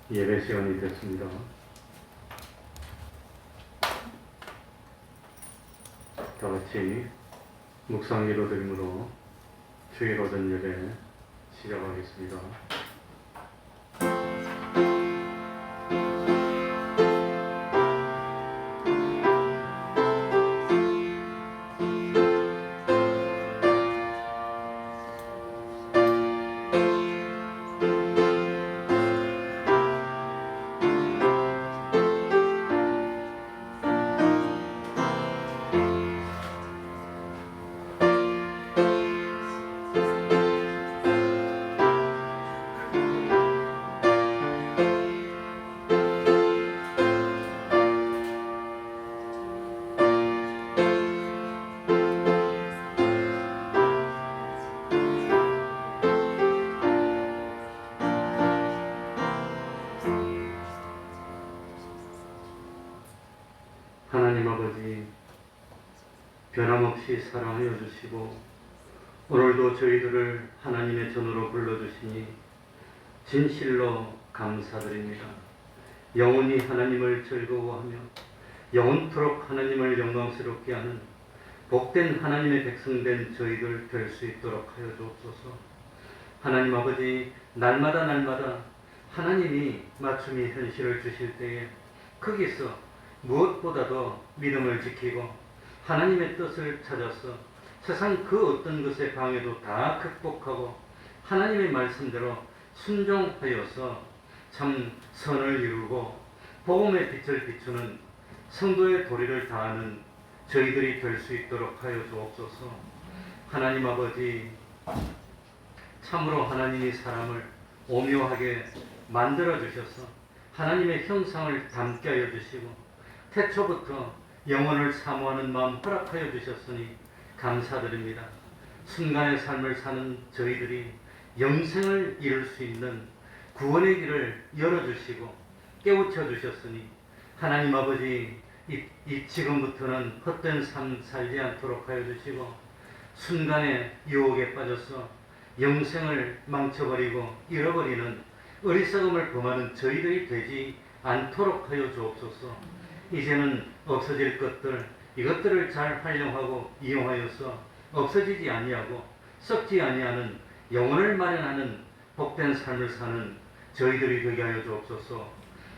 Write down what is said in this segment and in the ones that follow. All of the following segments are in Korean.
예배 시간이 됐습니다. 다 같이 묵상 기도드림으로 주일 오전 예배 시작하겠습니다. 하나님 아버지, 변함없이 사랑하여 주시고 오늘도 저희들을 하나님의 전으로 불러주시니 진실로 감사드립니다. 영원히 하나님을 즐거워하며 영원토록 하나님을 영광스럽게 하는 복된 하나님의 백성된 저희들 될 수 있도록 하여 주옵소서. 하나님 아버지, 날마다 하나님이 맞춤이 현실을 주실 때에 거기서 무엇보다도 믿음을 지키고 하나님의 뜻을 찾아서 세상 그 어떤 것의 방해도 다 극복하고 하나님의 말씀대로 순종하여서 참 선을 이루고 복음의 빛을 비추는 성도의 도리를 다하는 저희들이 될 수 있도록 하여 주옵소서. 하나님 아버지, 참으로 하나님이 사람을 오묘하게 만들어 주셔서 하나님의 형상을 담게 하여 주시고 태초부터 영혼을 사모하는 마음 허락하여 주셨으니 감사드립니다. 순간의 삶을 사는 저희들이 영생을 이룰 수 있는 구원의 길을 열어주시고 깨우쳐 주셨으니 하나님 아버지, 지금부터는 헛된 삶 살지 않도록 하여 주시고 순간의 유혹에 빠져서 영생을 망쳐버리고 잃어버리는 어리석음을 범하는 저희들이 되지 않도록 하여 주옵소서. 이제는 없어질 것들, 이것들을 잘 활용하고 이용하여서 없어지지 아니하고 썩지 아니하는 영혼을 마련하는 복된 삶을 사는 저희들이 되게 하여 주옵소서.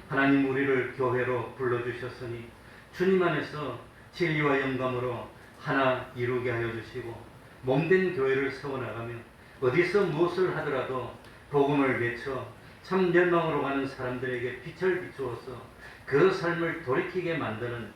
하나님, 우리를 교회로 불러주셨으니 주님 안에서 진리와 영감으로 하나 이루게 하여 주시고 몸된 교회를 세워나가며 어디서 무엇을 하더라도 복음을 외쳐 참 멸망으로 가는 사람들에게 빛을 비추어서 그 삶을 돌이키게 만드는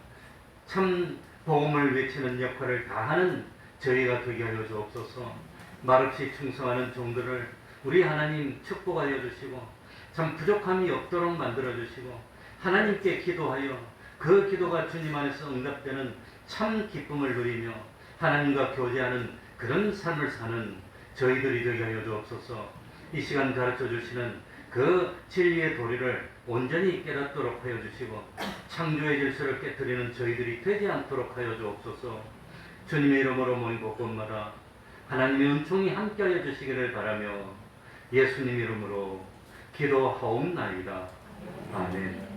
참 복음을 외치는 역할을 다하는 저희가 되게 하여 주옵소서. 말없이 충성하는 종들을 우리 하나님 축복하여 주시고 참 부족함이 없도록 만들어 주시고 하나님께 기도하여 그 기도가 주님 안에서 응답되는 참 기쁨을 누리며 하나님과 교제하는 그런 삶을 사는 저희들이 되게 하여 주옵소서. 이 시간 가르쳐 주시는 그 진리의 도리를 온전히 깨닫도록 하여 주시고 창조의 질서를 깨뜨리는 저희들이 되지 않도록 하여 주옵소서. 주님의 이름으로 모인 곳곳마다 하나님의 은총이 함께하여 주시기를 바라며 예수님 이름으로 기도하옵나이다. 아멘.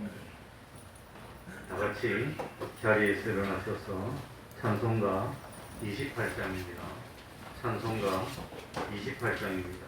다 같이 자리에서 일어나셔서 찬송가 28장입니다. 찬송가 28장입니다.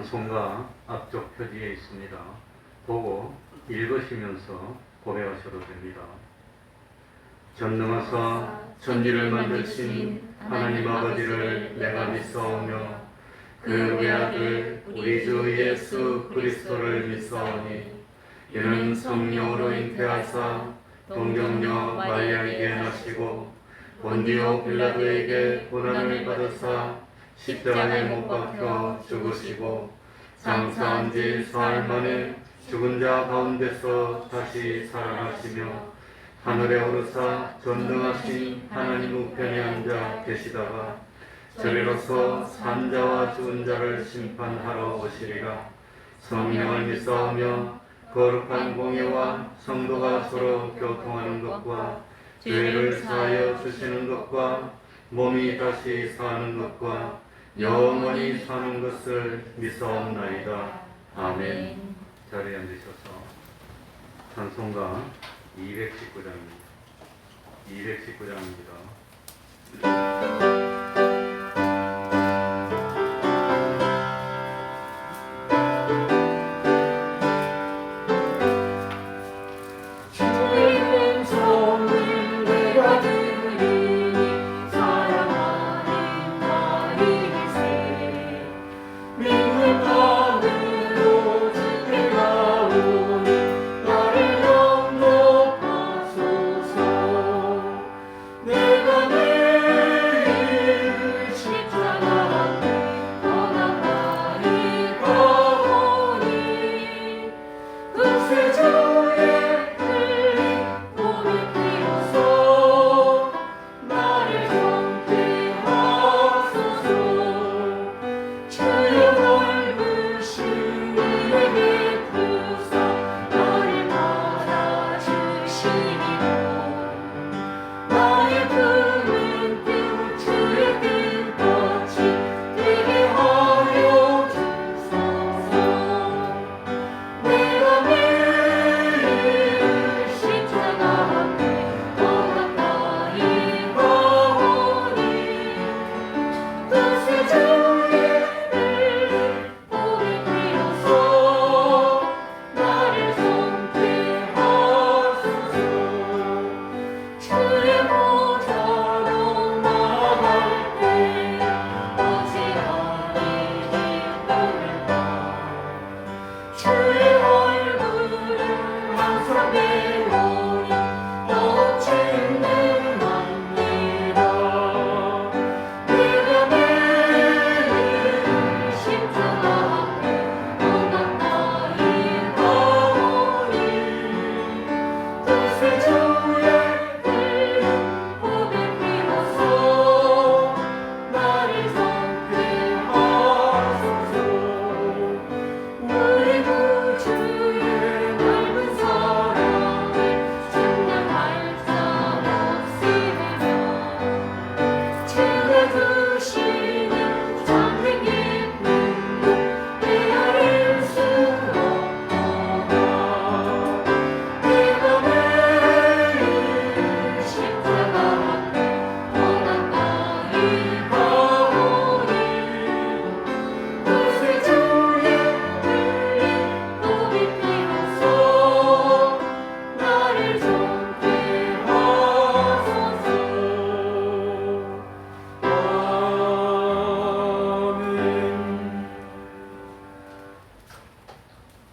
찬송가 앞쪽 표지에 있습니다. 보고 읽으시면서 고백하셔도 됩니다. 전능하사 천지를 만드신 하나님 아버지를 내가 믿사오며 그 외아들 우리 주 예수 그리스도를 믿사오니 이는 성령으로 잉태하사 동정녀 마리아에게 나시고 본디오 빌라도에게 고난을 받으사 십자가에 못 박혀 죽으시고 장사한 지 사흘 만에 죽은 자 가운데서 다시 살아나시며 하늘에 오르사 전능하신 하나님 우편에 앉아 계시다가 저리로서 산자와 죽은 자를 심판하러 오시리라. 성령을 믿사오며 거룩한 공예와 성도가 서로 교통하는 것과 죄를 사하여 주시는 것과 몸이 다시 사는 것과 영원히 사는 것을 믿사옵나이다. 아멘. 자리에 앉으셔서 찬송가 219장입니다. 219장입니다.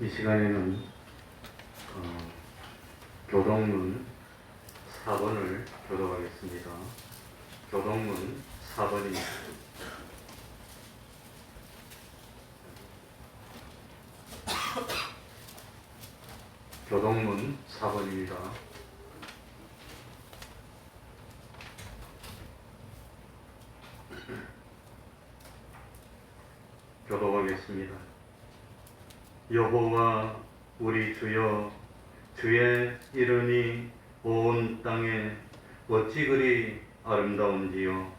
이 시간에는 교동문 4번을 교독하겠습니다. 교동문 4번입니다. 교동문 4번입니다. 교독하겠습니다. 여호와 우리 주여, 주의 이름이 온 땅에 어찌 그리 아름다운지요.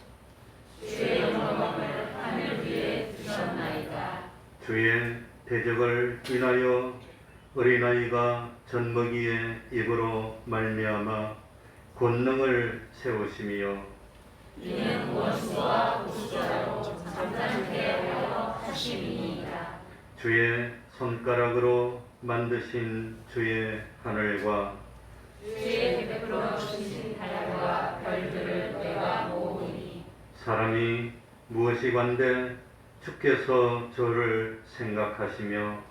주의 영광을 하늘 위에 두셨나이다. 주의 대적을 인하여 어린아이가 젖먹이의 입으로 말미암아 권능을 세우시며 이는 원수와 구주자로 잠잠케 하여 하심이니이다. 주의 손가락으로 만드신 주의 하늘과 주의 베풀어 주신 달과 별들을 내가 모으니 사람이 무엇이 관대 주께서 저를 생각하시며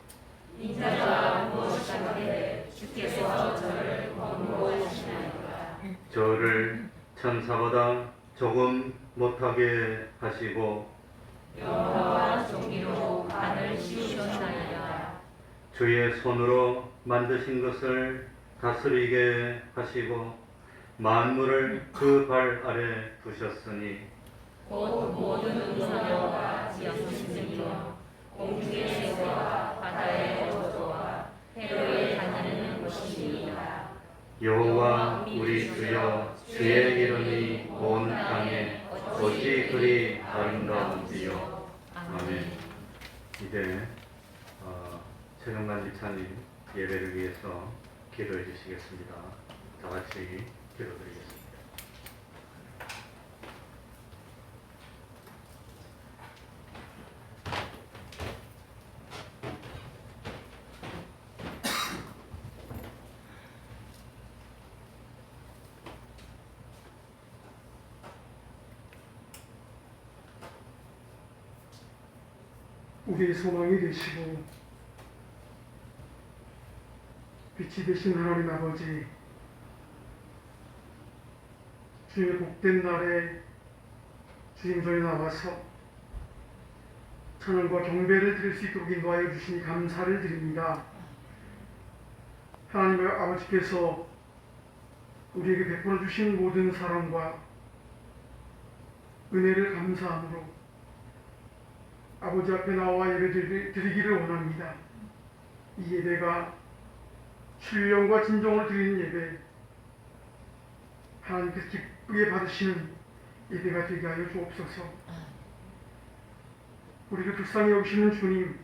인자가 무엇이간데 주께서 저를 권고하시나이까. 저를 천사보다 조금 못하게 하시고 영화와 종기로 반을 씌우셨나이다. 주의 손으로 만드신 것을 다스리게 하시고 만물을 그 발 아래 두셨으니 곧 모든 은사와 지어주시며 공중의 새와 바다의 어조와 해로에 다니는 것이니이다. 여호와 우리 주여 주의 이름이 온 땅에 어찌 그리 아름다운지요. 아멘. 이제 최경관 지사님 예배를 위해서 기도해 주시겠습니다. 다 같이 기도드리겠습니다. 우리의 소망이 되시고 빛이 되신 하나님 아버지, 주의 복된 날에 주님전에 나와서 찬양과 경배를 드릴 수 있도록 인도하여 주시니 감사를 드립니다. 하나님 아버지께서 우리에게 베풀어 주신 모든 사랑과 은혜를 감사함으로 아버지 앞에 나와 예배 드리기를 원합니다. 이 예배가 신령과 진정으로 드리는 예배, 하나님께서 기쁘게 받으시는 예배가 되게 하여 주옵소서. 우리를 불쌍히 여기시는 주님,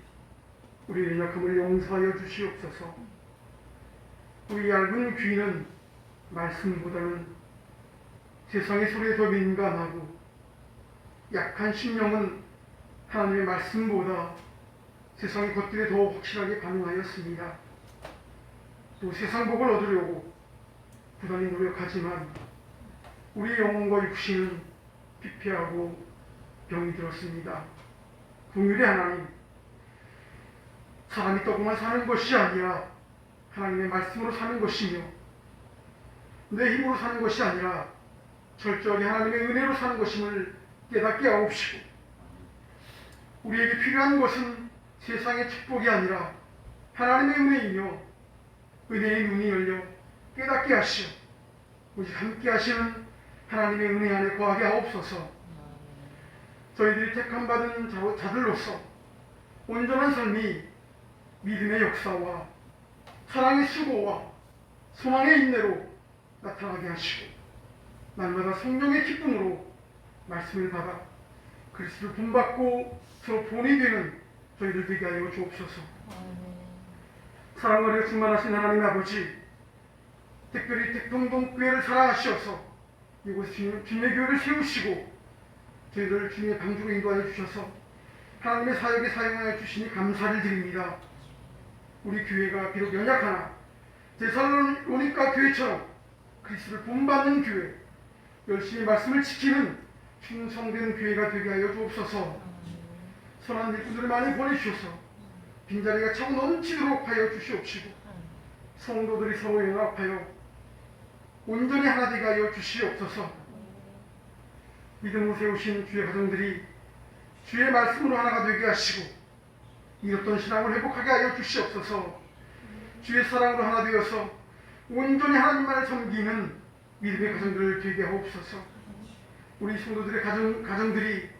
우리의 연약함을 용서하여 주시옵소서. 우리 얇은 귀는 말씀보다는 세상의 소리에 더 민감하고, 약한 심령은 하나님의 말씀보다 세상의 것들에 더 확실하게 반응하였습니다. 또 세상 복을 얻으려고 부단히 노력하지만 우리의 영혼과 육신은 피폐하고 병이 들었습니다. 긍휼의 하나님, 사람이 떡으로만 사는 것이 아니라 하나님의 말씀으로 사는 것이며, 내 힘으로 사는 것이 아니라 철저하게 하나님의 은혜로 사는 것임을 깨닫게 하옵시고, 우리에게 필요한 것은 세상의 축복이 아니라 하나님의 은혜이며, 은혜의 눈이 열려 깨닫게 하시어 오직 함께 하시는 하나님의 은혜 안에 거하게 하옵소서. 저희들이 택함받은 자들로서 온전한 삶이 믿음의 역사와 사랑의 수고와 소망의 인내로 나타나게 하시고, 날마다 성령의 기쁨으로 말씀을 받아 그리스도를 본받고 서로 본이 되는 저희들 되게 하여 주옵소서. 사랑과 은혜가 충만하신 하나님 아버지, 특별히 택평동교회를 사랑하시어서 이곳에 주님의 교회를 세우시고 저희들 주님의 방주로 인도하여 주셔서 하나님의 사역에 사용하여 주시니 감사를 드립니다. 우리 교회가 비록 연약하나 데살로니가 교회처럼 그리스도를 본받는 교회, 열심히 말씀을 지키는 충성된 교회가 되게 하여 주옵소서. 선한 일꾼들을 많이 보내주셔서 빈자리가 차고 넘치도록 하여 주시옵시고, 성도들이 서로 연합하여 온전히 하나 되게 하여 주시옵소서. 믿음으로 세우신 주의 가정들이 주의 말씀으로 하나가 되게 하시고 잃었던 신앙을 회복하게 하여 주시옵소서. 주의 사랑으로 하나 되어서 온전히 하나님만을 섬기는 믿음의 가정들을 되게 하옵소서. 우리 성도들의 가정들이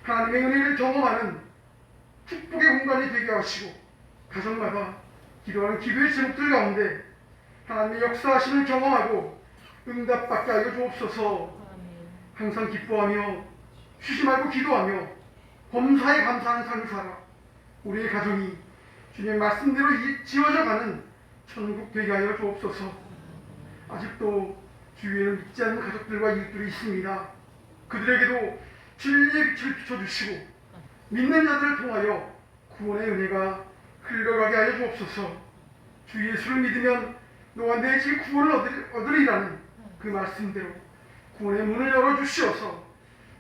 하나님의 은혜를 경험하는 축복의 공간이 되게 하시고, 가정마다 기도하는 기도의 제목들 가운데 하나님의 역사하심을 경험하고 응답받게 하여 주옵소서. 항상 기뻐하며 쉬지 말고 기도하며 범사에 감사하는 삶을 살아 우리의 가정이 주님의 말씀대로 지어져가는 천국 되게 하여 주옵소서. 아직도 주위에는 믿지 않는 가족들과 이웃들이 있습니다. 그들에게도 진리의 빛을 비춰주시고 믿는 자들을 통하여 구원의 은혜가 흘러가게 하여 주옵소서. 주 예수를 믿으면 너와 내 집 구원을 얻으리라는 그 말씀대로 구원의 문을 열어주시어서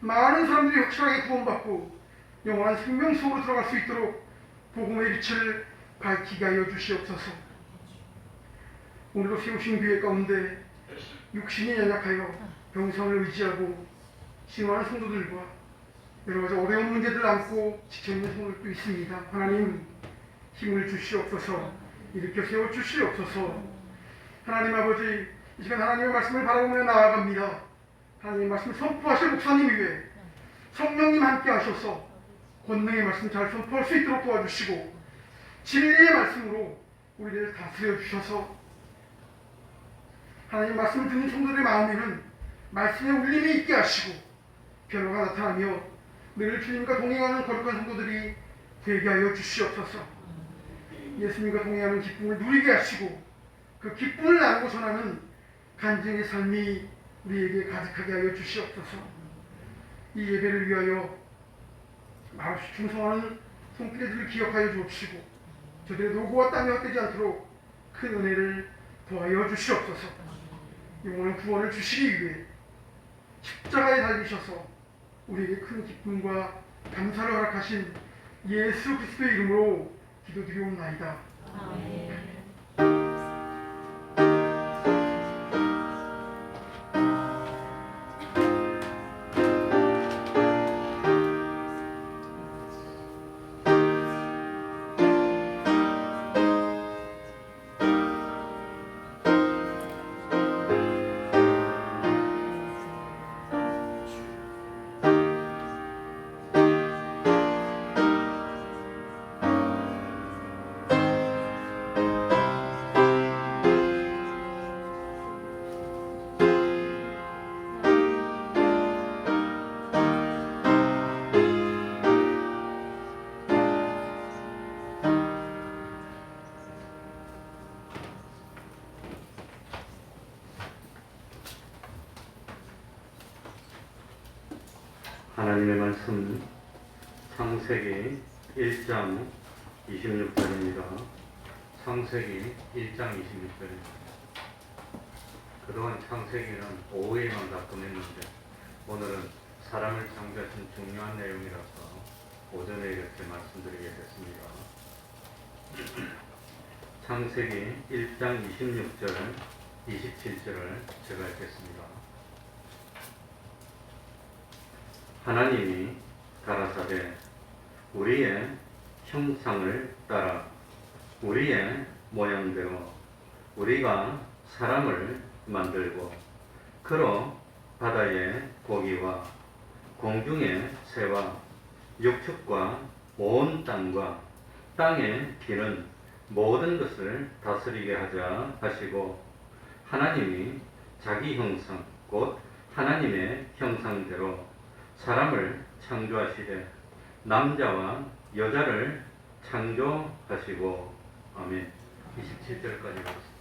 많은 사람들이 확실하게 구원받고 영원한 생명 속으로 들어갈 수 있도록 복음의 빛을 밝히게 하여 주시옵소서. 오늘도 세우신 교회 가운데 육신이 연약하여 병상을 의지하고 신호하는 성도들과 여러 가지 어려운 문제들 안고 지쳐있는 성도들도 있습니다. 하나님 힘을 주시옵소서. 일으켜 세워 주시옵소서. 하나님 아버지, 이 시간 하나님의 말씀을 바라보며 나아갑니다. 하나님의 말씀을 선포하실 목사님 위에 성령님 함께 하셔서 권능의 말씀 잘 선포할 수 있도록 도와주시고 진리의 말씀으로 우리를 다스려 주셔서 하나님 말씀을 듣는 성도들의 마음에는 말씀의 울림이 있게 하시고 변화가 나타나며 늘 주님과 동행하는 거룩한 성도들이 되게 하여 주시옵소서. 예수님과 동행하는 기쁨을 누리게 하시고 그 기쁨을 나누고 전하는 간증의 삶이 우리에게 가득하게 하여 주시옵소서. 이 예배를 위하여 말없이 충성하는 손길들을 기억하여 주옵시고 저들의 노고와 땀이 헛되지 않도록 큰 은혜를 더하여 주시옵소서. 영원한 구원을 주시기 위해 십자가에 달리셔서 우리에게 큰 기쁨과 감사를 허락하신 예수 그리스도의 이름으로 기도드리옵나이다. 아멘. 하나님의 말씀 창세기 1장 26절입니다. 창세기 1장 26절입니다. 그동안 창세기는 오후에만 가끔 했는데 오늘은 사람을 창조하신 중요한 내용이라서 오전에 이렇게 말씀드리게 됐습니다. 창세기 1장 26절 27절을 제가 읽겠습니다. 하나님이 가라사대 우리의 형상을 따라 우리의 모양대로 우리가 사람을 만들고 그로 바다의 고기와 공중의 새와 육축과 온 땅과 땅에 기는 모든 것을 다스리게 하자 하시고 하나님이 자기 형상 곧 하나님의 형상대로 사람을 창조하시되 남자와 여자를 창조하시고 아멘. 27절까지 읽었습니다.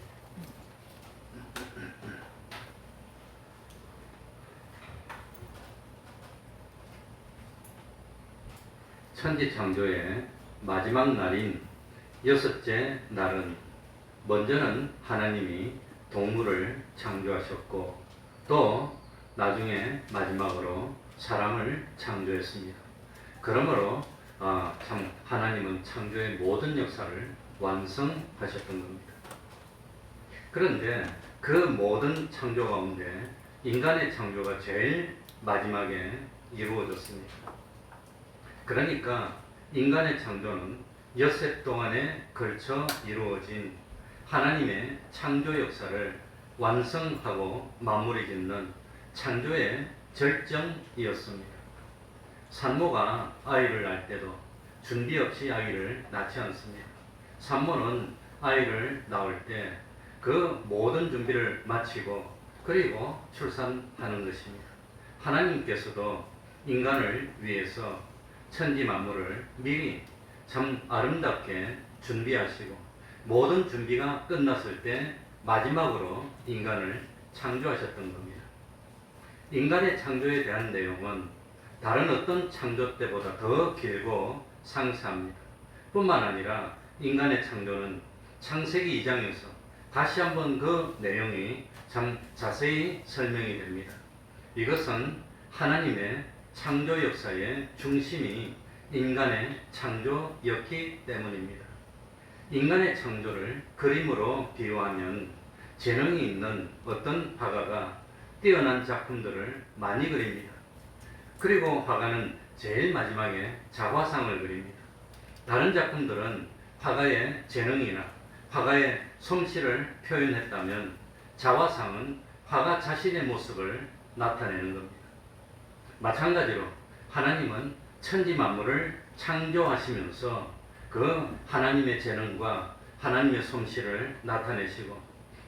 천지 창조의 마지막 날인 여섯째 날은 먼저는 하나님이 동물을 창조하셨고 또 나중에 마지막으로 사람을 창조했습니다. 그러므로 하나님은 창조의 모든 역사를 완성하셨던 겁니다. 그런데 그 모든 창조 가운데 인간의 창조가 제일 마지막에 이루어졌습니다. 그러니까 인간의 창조는 엿새 동안에 걸쳐 이루어진 하나님의 창조 역사를 완성하고 마무리 짓는 창조의 절정이었습니다. 산모가 아이를 낳을 때도 준비 없이 아이를 낳지 않습니다. 산모는 아이를 낳을 때 그 모든 준비를 마치고 그리고 출산하는 것입니다. 하나님께서도 인간을 위해서 천지 만물을 미리 참 아름답게 준비하시고 모든 준비가 끝났을 때 마지막으로 인간을 창조하셨던 겁니다. 인간의 창조에 대한 내용은 다른 어떤 창조 때보다 더 길고 상세합니다. 뿐만 아니라 인간의 창조는 창세기 2장에서 다시 한번 그 내용이 참 자세히 설명이 됩니다. 이것은 하나님의 창조 역사의 중심이 인간의 창조였기 때문입니다. 인간의 창조를 그림으로 비유하면 재능이 있는 어떤 화가가 뛰어난 작품들을 많이 그립니다. 그리고 화가는 제일 마지막에 자화상을 그립니다. 다른 작품들은 화가의 재능이나 화가의 솜씨를 표현했다면 자화상은 화가 자신의 모습을 나타내는 겁니다. 마찬가지로 하나님은 천지 만물을 창조하시면서 그 하나님의 재능과 하나님의 솜씨를 나타내시고,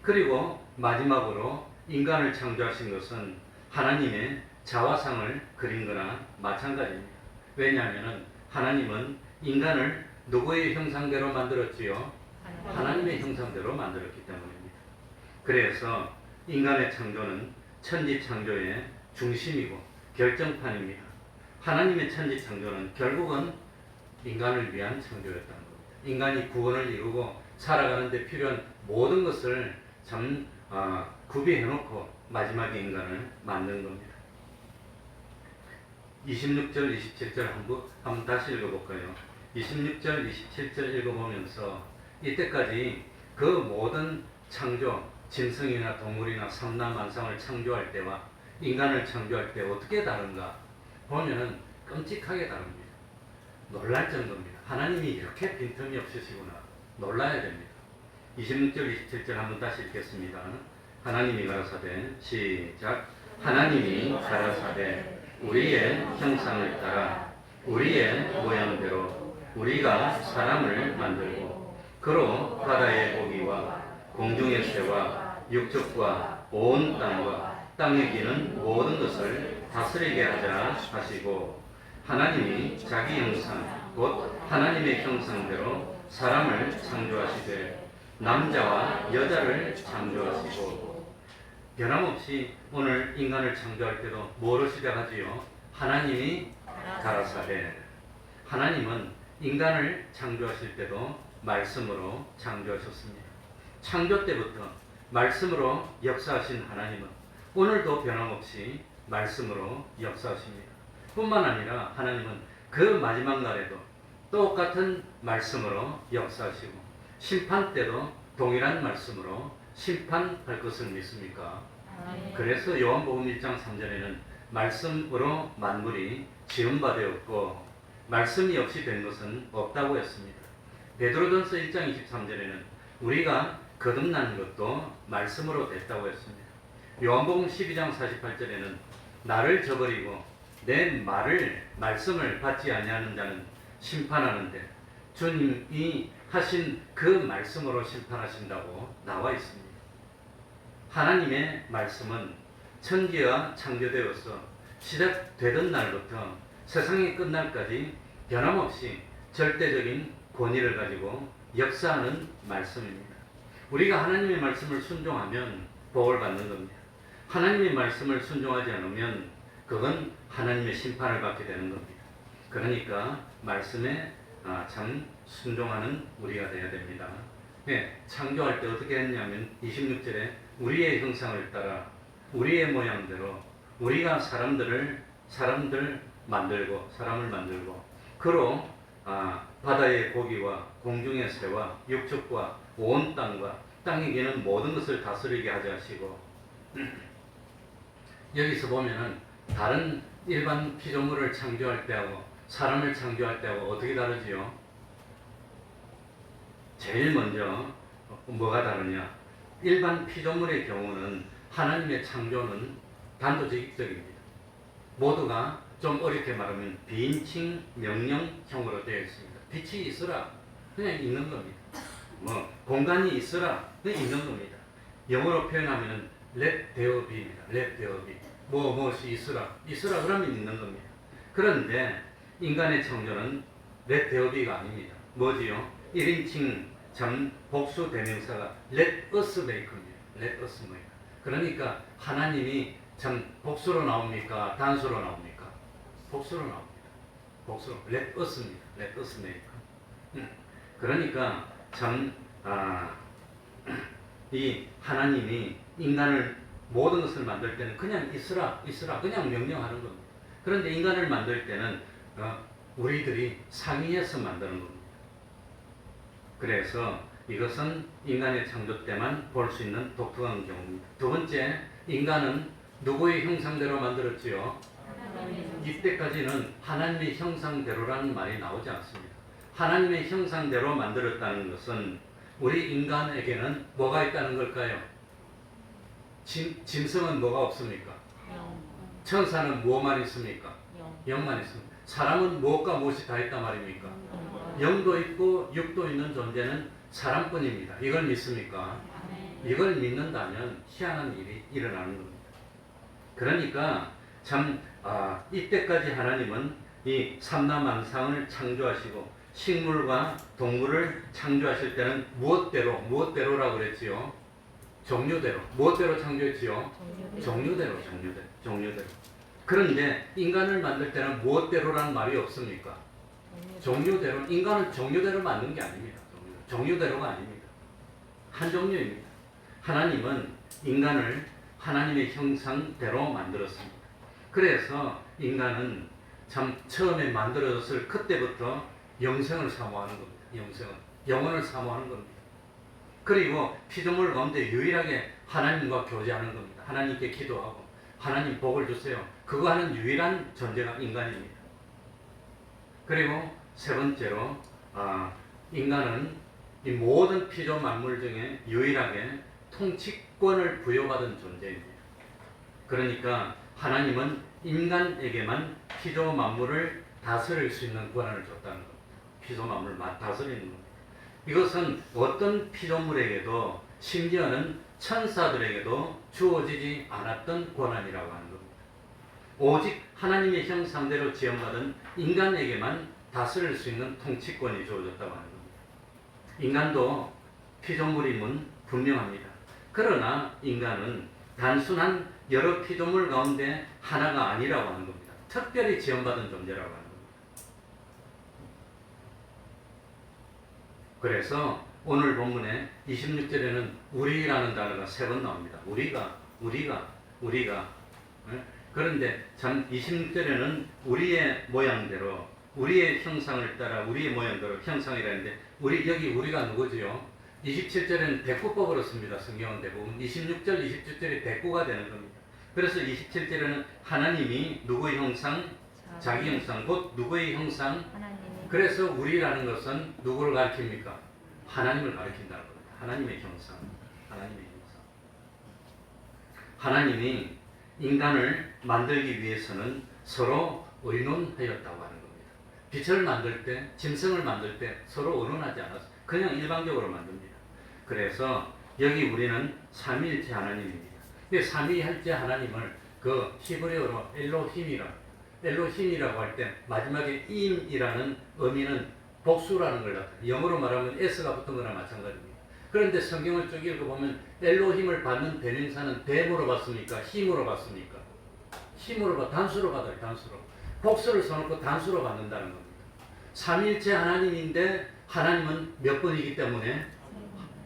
그리고 마지막으로 인간을 창조하신 것은 하나님의 자화상을 그린 거나 마찬가지입니다. 왜냐하면 하나님은 인간을 누구의 형상대로 만들었지요? 하나님의 형상대로 만들었기 때문입니다. 그래서 인간의 창조는 천지 창조의 중심이고 결정판입니다. 하나님의 천지 창조는 결국은 인간을 위한 창조였다는 겁니다. 인간이 구원을 이루고 살아가는 데 필요한 모든 것을 참 구비해놓고 마지막에 인간을 만든 겁니다. 26절, 27절 한번 다시 읽어볼까요? 26절, 27절 읽어보면서 이때까지 그 모든 창조, 짐승이나 동물이나 삼라만상을 창조할 때와 인간을 창조할 때 어떻게 다른가 보면은 끔찍하게 다릅니다. 놀랄 정도입니다. 하나님이 이렇게 빈틈이 없으시구나. 놀라야 됩니다. 26절, 27절 한번 다시 읽겠습니다. 하나님이 가라사대, 시작. 하나님이 가라사대 우리의 형상을 따라 우리의 모양대로 우리가 사람을 만들고 그로 바다의 고기와 공중의 새와 육축과 온 땅과 땅에 기는 모든 것을 다스리게 하자 하시고, 하나님이 자기 형상 곧 하나님의 형상대로 사람을 창조하시되 남자와 여자를 창조하시고. 변함없이 오늘 인간을 창조할 때도 뭐로 시작하지요? 하나님이 가라사대. 하나님은 인간을 창조하실 때도 말씀으로 창조하셨습니다. 창조 때부터 말씀으로 역사하신 하나님은 오늘도 변함없이 말씀으로 역사하십니다. 뿐만 아니라 하나님은 그 마지막 날에도 똑같은 말씀으로 역사하시고 심판 때도 동일한 말씀으로 심판할 것을 믿습니까? 그래서 요한복음 1장 3절에는 말씀으로 만물이 지은 바 되었고 말씀이 없이 된 것은 없다고 했습니다. 베드로전서 1장 23절에는 우리가 거듭난 것도 말씀으로 됐다고 했습니다. 요한복음 12장 48절에는 나를 저버리고 내 말씀을 받지 아니하는 자는 심판하는데 주님이 하신 그 말씀으로 심판하신다고 나와 있습니다. 하나님의 말씀은 천지가 창조되어서 시작되던 날부터 세상이 끝날까지 변함없이 절대적인 권위를 가지고 역사하는 말씀입니다. 우리가 하나님의 말씀을 순종하면 복을 받는 겁니다. 하나님의 말씀을 순종하지 않으면 그건 하나님의 심판을 받게 되는 겁니다. 그러니까 말씀에 참 순종하는 우리가 되어야 됩니다. 네, 창조할 때 어떻게 했냐면 26절에 우리의 형상을 따라 우리의 모양대로 우리가 사람을 만들고 그로 바다의 고기와 공중의 새와 육축과 온 땅과 땅에 기는 모든 것을 다스리게 하자 하시고, 여기서 보면은 다른 일반 피조물을 창조할 때하고 사람을 창조할 때하고 어떻게 다르지요? 제일 먼저 뭐가 다르냐? 일반 피조물의 경우는 하나님의 창조는 단도직입적입니다. 모두가 좀 어렵게 말하면 비인칭 명령형으로 되어 있습니다. 빛이 있으라 그냥 있는 겁니다. 공간이 있으라 그냥 있는 겁니다. 영어로 표현하면 let there be입니다. let there be. 무엇이 있으라 그러면 있는 겁니다. 그런데 인간의 창조는 let there be가 아닙니다. 뭐지요? 1인칭 복수 대명사가 let us make입니다. let us make. 그러니까 하나님이 복수로 나옵니까? 단수로 나옵니까? 복수로 나옵니다. 복수로 let us입니다. let us make. 그러니까 참 이 하나님이 인간을 모든 것을 만들 때는 그냥 있으라 그냥 명령하는 겁니다. 그런데 인간을 만들 때는 우리들이 상의해서 만드는 겁니다. 그래서 이것은 인간의 창조 때만 볼 수 있는 독특한 경우입니다. 두 번째, 인간은 누구의 형상대로 만들었지요? 이때까지는 하나님의 형상대로라는 말이 나오지 않습니다. 하나님의 형상대로 만들었다는 것은 우리 인간에게는 뭐가 있다는 걸까요? 짐승은 뭐가 없습니까? 천사는 뭐만 있습니까? 영만 있습니다. 사람은 무엇과 무엇이 다 있단 말입니까? 영도 있고 육도 있는 존재는 사람뿐입니다. 이걸 믿습니까? 이걸 믿는다면 희한한 일이 일어나는 겁니다. 그러니까 참 이때까지 하나님은 이 삼라만상을 창조하시고 식물과 동물을 창조하실 때는 무엇대로라고 그랬지요? 종류대로. 무엇대로 창조했지요? 종류대로. 그런데 인간을 만들 때는 무엇대로라는 말이 없습니까? 종류대로. 인간은 종류대로 만든 게 아닙니다. 종류대로가 아닙니다. 한 종류입니다. 하나님은 인간을 하나님의 형상대로 만들었습니다. 그래서 인간은 참 처음에 만들어졌을 그때부터 영생을 사모하는 겁니다. 영혼을 사모하는 겁니다. 그리고 피조물 가운데 유일하게 하나님과 교제하는 겁니다. 하나님께 기도하고 하나님 복을 주세요. 그거 하는 유일한 존재가 인간입니다. 그리고 세 번째로 인간은 이 모든 피조 만물 중에 유일하게 통치권을 부여받은 존재입니다. 그러니까 하나님은 인간에게만 피조 만물을 다스릴 수 있는 권한을 줬다는 겁니다. 피조 만물을 다스리는 겁니다. 이것은 어떤 피조물에게도 심지어는 천사들에게도 주어지지 않았던 권한이라고 하는 겁니다. 오직 하나님의 형상대로 지음받은 인간에게만 다스릴 수 있는 통치권이 주어졌다고 하는 겁니다. 인간도 피조물임은 분명합니다. 그러나 인간은 단순한 여러 피조물 가운데 하나가 아니라고 하는 겁니다. 특별히 지음받은 존재라고 하는 겁니다. 그래서 오늘 본문에 26절에는 우리라는 단어가 3번 나옵니다. 우리가. 그런데 참 26절에는 우리의 모양대로, 우리의 형상을 따라 우리의 모양대로 형상이라는데 여기 우리가 누구지요? 27절에는 대꾸법으로 씁니다. 성경은 대부분 26절, 27절이 대꾸가 되는 겁니다. 그래서 27절에는 하나님이 누구의 형상? 자기 형상, 곧 누구의 형상? 그래서 우리라는 것은 누구를 가리킵니까? 하나님을 가리킨다는 겁니다. 하나님의 형상. 하나님이 인간을 만들기 위해서는 서로 의논하였다고 하는 겁니다. 빛을 만들 때, 짐승을 만들 때 서로 의논하지 않았어요. 그냥 일방적으로 만듭니다. 그래서 여기 우리는 삼위일체 하나님입니다. 근데 삼위일체 하나님을 그 히브리어로 엘로힘이라고 할 때 마지막에 임이라는 의미는 복수라는 걸 나타내요. 영어로 말하면 s가 붙은 거나 마찬가지입니다. 그런데 성경을 쭉 읽어보면 엘로힘을 받는 대명사는 대모로 받습니까? 힘으로 받습니까? 단수로 받아요. 단수로. 복수를 써놓고 단수로 받는다는 겁니다. 삼위일체 하나님인데 하나님은 몇 분이기 때문에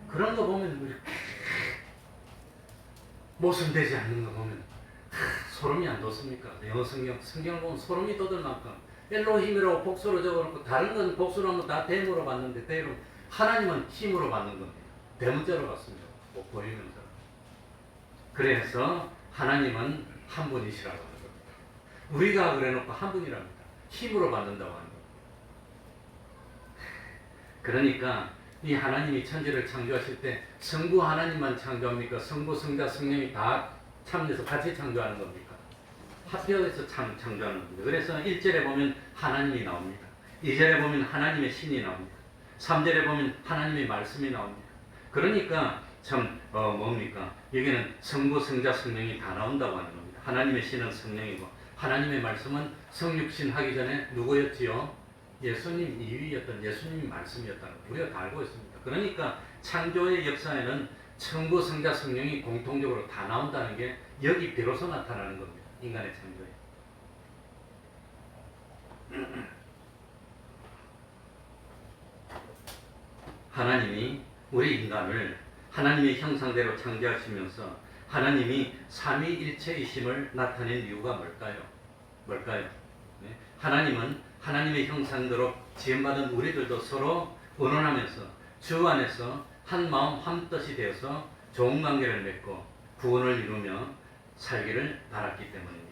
그런 거 보면 모순되지 않는 거 보면 소름이 안 돋습니까? 영어 성경을 보면 소름이 돋을 만큼 엘로힘이라고 복수로 적어놓고 다른 건 복수로 하면 다 대모로 받는데 하나님은 힘으로 받는 겁니다. 대문자로 받습니다. 보이면서. 그래서 하나님은 한 분이시라고 하는 겁니다. 우리가 그래놓고 한 분이랍니다. 힘으로 받는다고 하는 겁니다. 그러니까 이 하나님이 천지를 창조하실 때 성부 하나님만 창조합니까? 성부, 성자, 성령이 다 참여해서 같이 창조하는 겁니까? 합해서 창조하는 겁니다. 그래서 1절에 보면 하나님이 나옵니다. 2절에 보면 하나님의 신이 나옵니다. 3절에 보면 하나님의 말씀이 나옵니다. 그러니까 참 뭡니까? 여기는 성부, 성자, 성령이 다 나온다고 하는 겁니다. 하나님의 신은 성령이고 하나님의 말씀은 성육신 하기 전에 누구였지요? 예수님 2위였던 예수님이 말씀이었다는 거 우리가 다 알고 있습니다. 그러니까 창조의 역사에는 성부, 성자, 성령이 공통적으로 다 나온다는 게 여기 비로소 나타나는 겁니다. 인간의 창조에. 하나님이 우리 인간을 하나님의 형상대로 창조하시면서 하나님이 삼위일체이심을 나타낸 이유가 뭘까요? 네? 하나님은 하나님의 형상대로 지음받은 우리들도 서로 의논하면서 주 안에서 한 마음 한 뜻이 되어서 좋은 관계를 맺고 구원을 이루며 살기를 바랐기 때문입니다.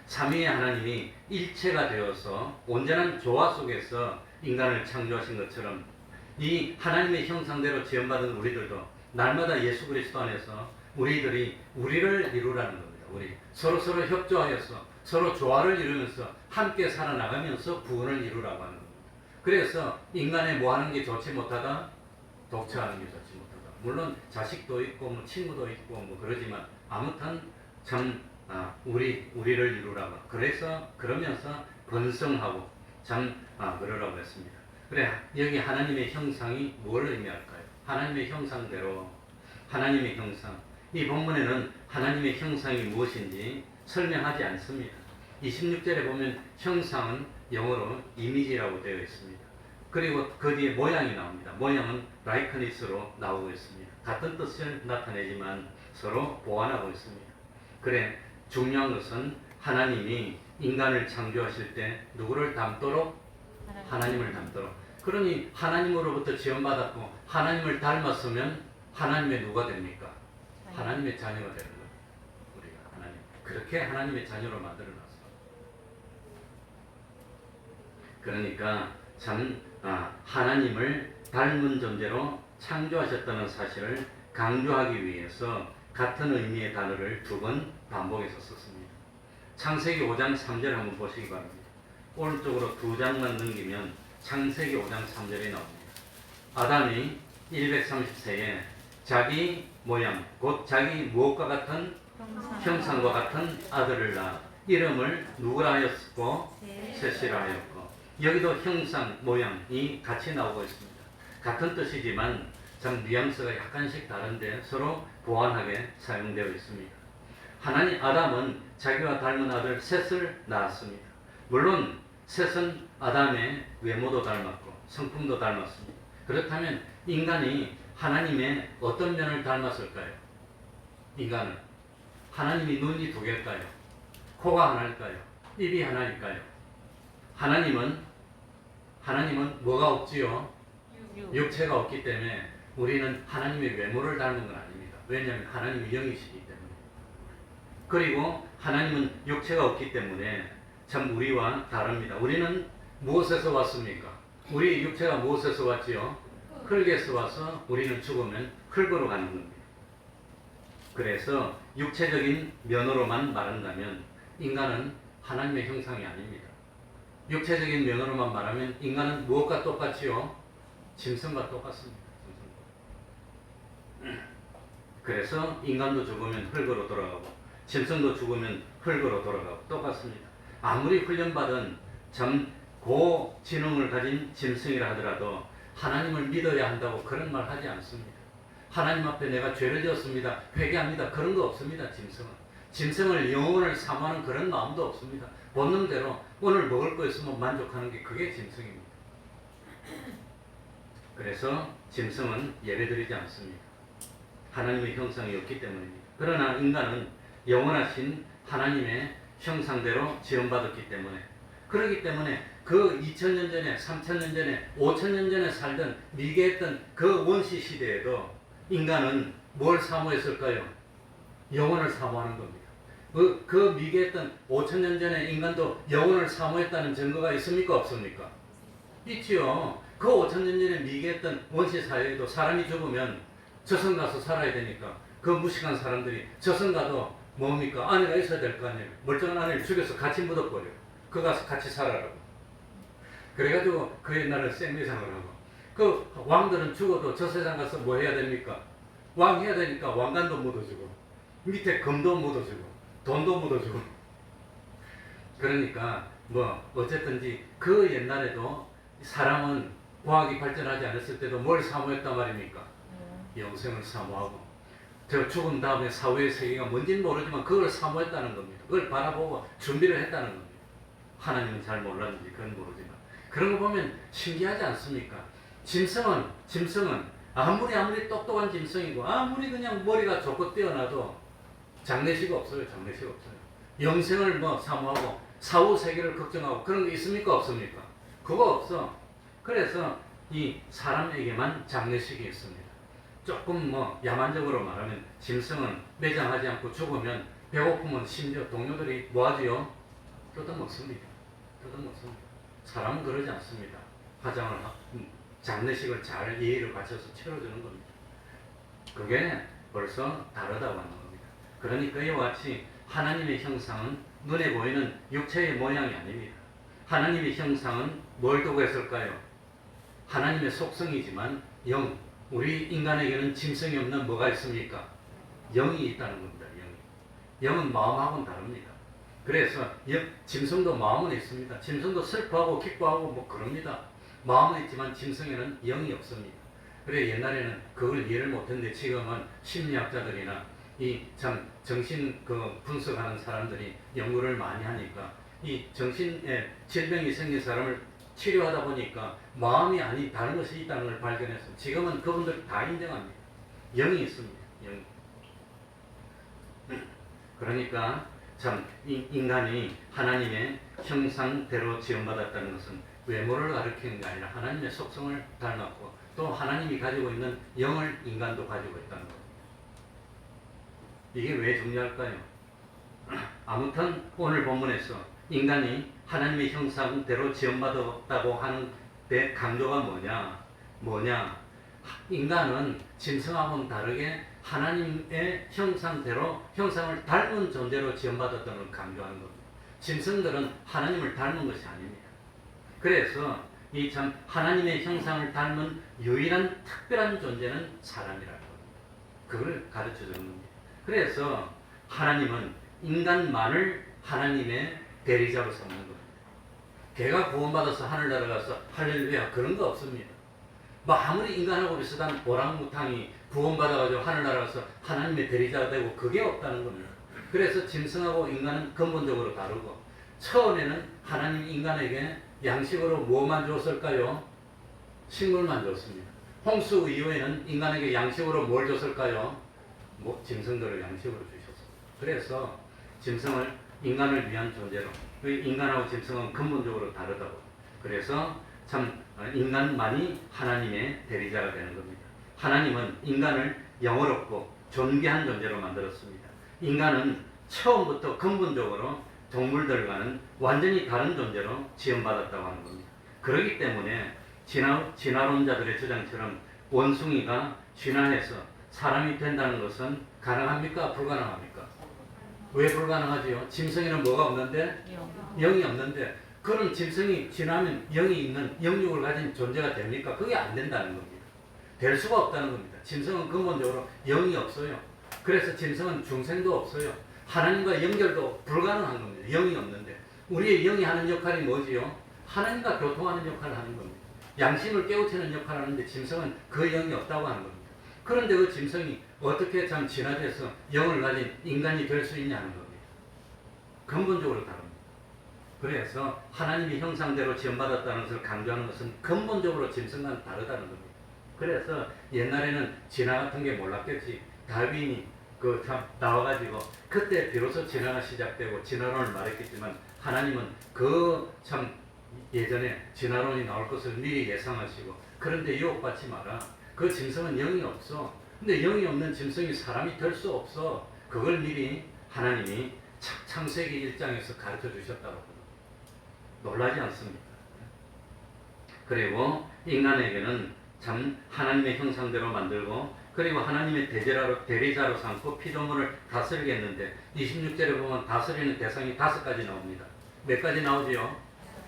삼위의 하나님이 일체가 되어서 온전한 조화 속에서 인간을 창조하신 것처럼 이 하나님의 형상대로 지음받은 우리들도 날마다 예수 그리스도 안에서 우리들이 우리를 이루라는 겁니다. 우리 서로 협조하여서 서로 조화를 이루면서 함께 살아나가면서 구원을 이루라고 하는 겁니다. 그래서 인간에 뭐 하는 게 좋지 못하다? 독처하는 게 좋지 못하다. 물론 자식도 있고 뭐 친구도 있고 뭐 그러지만 아무튼 참 우리를 이루라고. 그러면서 번성하고 그러라고 했습니다. 그래, 여기 하나님의 형상이 뭘 의미할까요? 하나님의 형상대로, 하나님의 형상. 이 본문에는 하나님의 형상이 무엇인지 설명하지 않습니다. 26절에 보면 형상은 영어로 이미지라고 되어 있습니다. 그리고 그 뒤에 모양이 나옵니다. 모양은 라이크니스로 나오고 있습니다. 같은 뜻을 나타내지만 서로 보완하고 있습니다. 그래, 중요한 것은 하나님이 인간을 창조하실 때 누구를 닮도록? 하나님을 닮도록. 그러니 하나님으로부터 지원받았고 하나님을 닮았으면 하나님의 누가 됩니까? 하나님의 자녀가 되는 거예요. 우리가 하나님. 그렇게 하나님의 자녀로 만들어놨어요. 그러니까 하나님을 닮은 존재로 창조하셨다는 사실을 강조하기 위해서 같은 의미의 단어를 2번 반복해서 썼습니다. 창세기 5장 3절 한번 보시기 바랍니다. 오른쪽으로 2장만 넘기면 창세기 5장 3절에 나옵니다. 아담이 130세에 자기 모양, 곧 자기 무엇과 같은 형상과 같은 아들을 낳아 이름을 누구라 하였고 셋이라 하였고, 여기도 형상, 모양이 같이 나오고 있습니다. 같은 뜻이지만 참 뉘앙스가 약간씩 다른데 서로 보완하게 사용되어 있습니다. 아담은 자기와 닮은 아들 셋을 낳았습니다. 물론 셋은 아담의 외모도 닮았고 성품도 닮았습니다. 그렇다면 인간이 하나님의 어떤 면을 닮았을까요? 인간은 하나님이 눈이 2개일까요? 코가 하나일까요? 입이 하나일까요? 하나님은 뭐가 없지요? 육체가 없기 때문에 우리는 하나님의 외모를 닮은 건 아닙니다. 왜냐하면 하나님이 영이시기 때문에. 그리고 하나님은 육체가 없기 때문에 참 우리와 다릅니다. 우리는 무엇에서 왔습니까? 우리 육체가 무엇에서 왔지요? 흙에서 와서 우리는 죽으면 흙으로 가는 겁니다. 그래서 육체적인 면으로만 말한다면 인간은 하나님의 형상이 아닙니다. 육체적인 면으로만 말하면 인간은 무엇과 똑같지요? 짐승과 똑같습니다. 그래서 인간도 죽으면 흙으로 돌아가고 짐승도 죽으면 흙으로 돌아가고 똑같습니다. 아무리 훈련받은 참 고지능을 가진 짐승이라 하더라도 하나님을 믿어야 한다고 그런 말 하지 않습니다. 하나님 앞에 내가 죄를 지었습니다, 회개합니다, 그런 거 없습니다. 짐승을 영혼을 사모하는 그런 마음도 없습니다. 본능대로 오늘 먹을 거 있으면 만족하는 게 그게 짐승입니다. 그래서 짐승은 예배드리지 않습니다. 하나님의 형상이 없기 때문입니다. 그러나 인간은 영원하신 하나님의 형상대로 지원받았기 때문에, 그렇기 때문에 그 2000년 전에, 3000년 전에, 5000년 전에 살던 미개했던 그 원시 시대에도 인간은 뭘 사모했을까요? 영혼을 사모하는 겁니다. 그 미개했던 5000년 전에 인간도 영혼을 사모했다는 증거가 있습니까? 없습니까? 있지요. 그 5000년 전에 미개했던 원시 사회에도 사람이 죽으면 저승 가서 살아야 되니까 그 무식한 사람들이 저승 가도 뭡니까? 아내가 있어야 될 거 아니에요. 멀쩡한 아내를 죽여서 같이 묻어버려요. 그 가서 같이 살아라고. 그래가지고 그 옛날에 생매장을 하고, 그 왕들은 죽어도 저 세상 가서 뭐 해야 됩니까? 왕 해야 되니까 왕관도 묻어주고 밑에 금도 묻어주고 돈도 묻어주고. 그러니까 뭐 어쨌든지 그 옛날에도 사람은 과학이 발전하지 않았을 때도 뭘 사모했단 말입니까? 영생을 사모하고 저 죽은 다음에 사후의 세계가 뭔지는 모르지만 그걸 사모했다는 겁니다. 그걸 바라보고 준비를 했다는 겁니다. 하나님은 잘 몰랐는지 그건 모르지만 그런 거 보면 신기하지 않습니까? 짐승은 아무리 똑똑한 짐승이고 아무리 그냥 머리가 좋고 뛰어나도 장래식 없어요. 장래식 없어요. 영생을 뭐 사모하고 사후 세계를 걱정하고 그런 게 있습니까? 없습니까? 그거 없어. 그래서 이 사람에게만 장래식이 있습니다. 조금 뭐 야만적으로 말하면 짐승은 매장하지 않고 죽으면 배고프면 심지어 동료들이 뭐하지요? 뜯어먹습니다. 뜯어먹습니다. 사람은 그러지 않습니다. 화장을 장례식을 잘 예의를 갖춰서 치러주는 겁니다. 그게 벌써 다르다고 하는 겁니다. 그러니까 이와 같이 하나님의 형상은 눈에 보이는 육체의 모양이 아닙니다. 하나님의 형상은 뭘 두고 했을까요? 하나님의 속성이지만 영, 우리 인간에게는 짐승이 없는 뭐가 있습니까? 영이 있다는 겁니다. 영은 마음하고는 다릅니다. 그래서 짐승도 마음은 있습니다. 짐승도 슬퍼하고 기뻐하고 뭐 그럽니다. 마음은 있지만 짐승에는 영이 없습니다. 그래 옛날에는 그걸 이해를 못했는데 지금은 심리학자들이나 이 참 정신 분석하는 사람들이 연구를 많이 하니까 이 정신에 질병이 생긴 사람을 치료하다 보니까 마음이 아닌 다른 것이 있다는 걸 발견해서 지금은 그분들 다 인정합니다. 영이 있습니다. 영. 그러니까 참 인간이 하나님의 형상대로 지음받았다는 것은 외모를 가리키는 게 아니라 하나님의 속성을 닮았고 또 하나님이 가지고 있는 영을 인간도 가지고 있다는 것. 이게 왜 중요할까요? 아무튼 오늘 본문에서 인간이 하나님의 형상대로 지음받았다고 하는 데 강조가 뭐냐? 인간은 짐승하고는 다르게 하나님의 형상대로 형상을 닮은 존재로 지음받았다는 걸 강조하는 겁니다. 짐승들은 하나님을 닮은 것이 아닙니다. 그래서 이 참 하나님의 형상을 닮은 유일한 특별한 존재는 사람이라는 겁니다. 그걸 가르쳐 주는 겁니다. 그래서 하나님은 인간만을 하나님의 대리자로 삼는 겁니다. 걔가 구원받아서 하늘 날아가서 할렐루야 그런 거 없습니다. 뭐 아무리 인간하고 비슷한 오랑우탕이 구원받아가지고 하늘 날아가서 하나님의 대리자가 되고 그게 없다는 겁니다. 그래서 짐승하고 인간은 근본적으로 다르고 처음에는 하나님 인간에게 양식으로 뭐만 줬을까요? 식물만 줬습니다. 홍수 이후에는 인간에게 양식으로 뭘 줬을까요? 짐승들을 양식으로 주셨습니다. 그래서 짐승을 인간을 위한 존재로 인간하고 짐승은 근본적으로 다르다고. 그래서 참 인간만이 하나님의 대리자가 되는 겁니다. 하나님은 인간을 영어롭고 존귀한 존재로 만들었습니다. 인간은 처음부터 근본적으로 동물들과는 완전히 다른 존재로 지음받았다고 하는 겁니다. 그렇기 때문에 진화론자들의 주장처럼 원숭이가 진화해서 사람이 된다는 것은 가능합니까? 불가능합니까? 왜 불가능하지요? 짐승에는 뭐가 없는데? 영이 없는데 그런 짐승이 진화하면 영이 있는 영육을 가진 존재가 됩니까? 그게 안 된다는 겁니다. 될 수가 없다는 겁니다. 짐승은 근본적으로 영이 없어요. 그래서 짐승은 중생도 없어요. 하나님과 연결도 불가능한 겁니다. 영이 없는데 우리의 영이 하는 역할이 뭐지요? 하나님과 교통하는 역할을 하는 겁니다. 양심을 깨우치는 역할을 하는데 짐승은 그 영이 없다고 하는 겁니다. 그런데 그 짐승이 어떻게 참 진화돼서 영을 가진 인간이 될 수 있냐는 겁니다. 근본적으로 다릅니다. 그래서 하나님의 형상대로 지음받았다는 것을 강조하는 것은 근본적으로 짐승과는 다르다는 겁니다. 그래서 옛날에는 진화 같은 게 몰랐겠지. 다윈이 참 나와가지고 그때 비로소 진화가 시작되고 진화론을 말했겠지만 하나님은 참 예전에 진화론이 나올 것을 미리 예상하시고 그런데 유혹받지 마라. 그 짐승은 영이 없어. 근데 영이 없는 짐승이 사람이 될 수 없어. 그걸 미리 하나님이 창세기 1장에서 가르쳐 주셨다고. 놀라지 않습니까? 그리고 인간에게는 참 하나님의 형상대로 만들고 그리고 하나님의 대리자로 삼고 피조물을 다스리겠는데 26절에 보면 다스리는 대상이 5가지 나옵니다. 몇 가지 나오지요?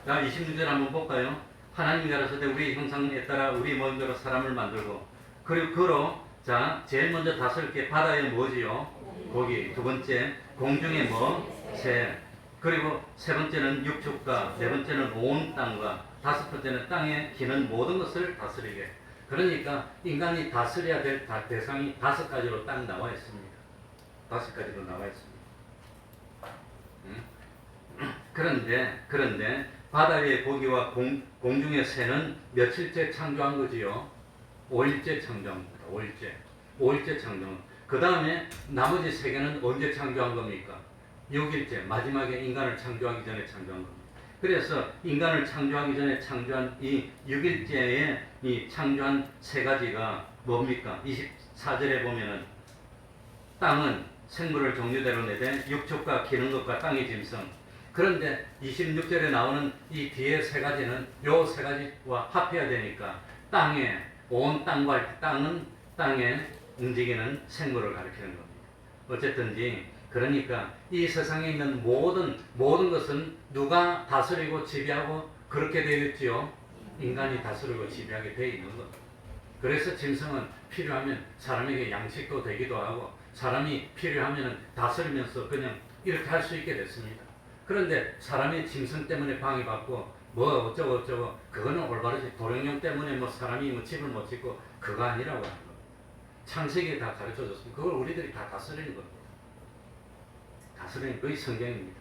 자, 26절 한번 볼까요? 하나님이 가라사대 우리 형상에 따라 우리 모임대로 사람을 만들고 그리고 그로 자 제일 먼저 다스릴 게 바다의 뭐지요? 고기. 두 번째 공중의 새. 그리고 세 번째는 육축과 네 번째는 온 땅과 다섯 번째는 땅에 기는 모든 것을 다스리게. 그러니까 인간이 다스려야 될 대상이 5가지로 딱 나와 있습니다. 5가지로 나와 있습니다. 그런데 바다 위의 고기와 공중의 새는 며칠째 창조한 거지요? 5일째 창조한 겁니다. 5일째. 5일째 창조한. 그 다음에 나머지 세 개는 언제 창조한 겁니까? 6일째. 마지막에 인간을 창조하기 전에 창조한 겁니다. 그래서 인간을 창조하기 전에 창조한 이 6일째에 이 창조한 세 가지가 뭡니까? 24절에 보면은 땅은 생물을 종류대로 내되 육축과 기는 것과 땅의 짐승. 그런데 26절에 나오는 이 뒤에 세 가지는 요 세 가지와 합해야 되니까 땅에 온 땅과 땅은 땅에 움직이는 생물을 가리키는 겁니다. 어쨌든지 그러니까 이 세상에 있는 모든 것은 누가 다스리고 지배하고 그렇게 되어 있지요? 인간이 다스리고 지배하게 되어 있는 겁니다. 그래서 짐승은 필요하면 사람에게 양식도 되기도 하고 사람이 필요하면 다스리면서 그냥 이렇게 할 수 있게 됐습니다. 그런데 사람이 짐승 때문에 방해받고 뭐 어쩌고 그거는 올바르지. 도령령 때문에 뭐 사람이 뭐 집을 못 짓고 그거 아니라고 하는 겁니다. 창세기에 다 가르쳐줬습니다. 그걸 우리들이 다 다스리는 겁니다. 다스리는 그게 성경입니다.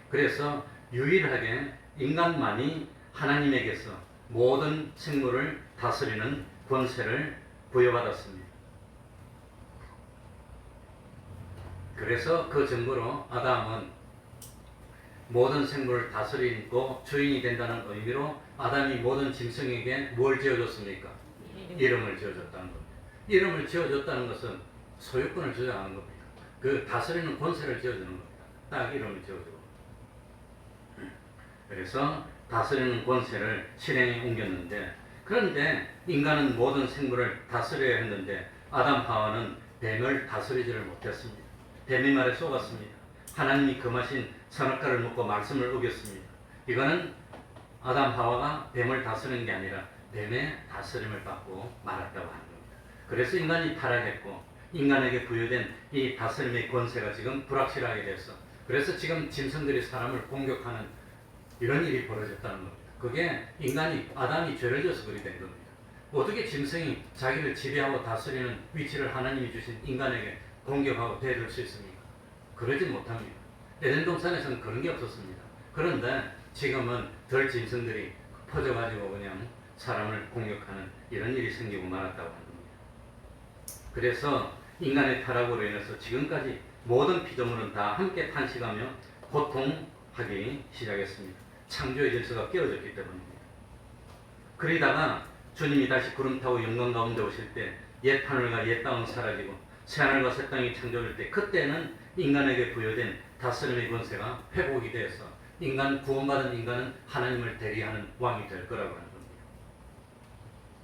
그래서 유일하게 인간만이 하나님에게서 모든 생물을 다스리는 권세를 부여받았습니다. 그래서 그 증거로 아담은 모든 생물을 다스리고 주인이 된다는 의미로 아담이 모든 짐승에게 뭘 지어줬습니까? 이름을 지어줬다는 겁니다. 이름을 지어줬다는 것은 소유권을 주장하는 겁니다. 그 다스리는 권세를 지어주는 겁니다. 딱 이름을 지어주고. 그래서 다스리는 권세를 실행에 옮겼는데, 그런데 인간은 모든 생물을 다스려야 했는데 아담 하와는 뱀을 다스리지를 못했습니다. 뱀의 말에 속았습니다. 하나님이 금하신 선악과를 먹고 말씀을 어겼습니다. 이거는 아담 하와가 뱀을 다스리는 게 아니라 뱀의 다스림을 받고 말았다고 하는 겁니다. 그래서 인간이 타락했고 인간에게 부여된 이 다스림의 권세가 지금 불확실하게 됐어. 그래서 지금 짐승들이 사람을 공격하는 이런 일이 벌어졌다는 겁니다. 그게 인간이 아담이 죄를 져서 그리 된 겁니다. 어떻게 짐승이 자기를 지배하고 다스리는 위치를 하나님이 주신 인간에게 공격하고 대들 수 있습니까? 그러지 못합니다. 에덴 동산에서는 그런 게 없었습니다. 그런데 지금은 덜 짐승들이 퍼져가지고 그냥 사람을 공격하는 이런 일이 생기고 말았다고 하는 겁니다. 그래서 인간의 타락으로 인해서 지금까지 모든 피조물은 다 함께 탄식하며 고통하기 시작했습니다. 창조의 질서가 깨어졌기 때문입니다. 그러다가 주님이 다시 구름 타고 영광 가운데 오실 때 옛 하늘과 옛 땅은 사라지고 새 하늘과 새 땅이 창조될 때 그때는 인간에게 부여된 다스림의 권세가 회복이 되어서 구원받은 인간은 하나님을 대리하는 왕이 될 거라고 하는 겁니다.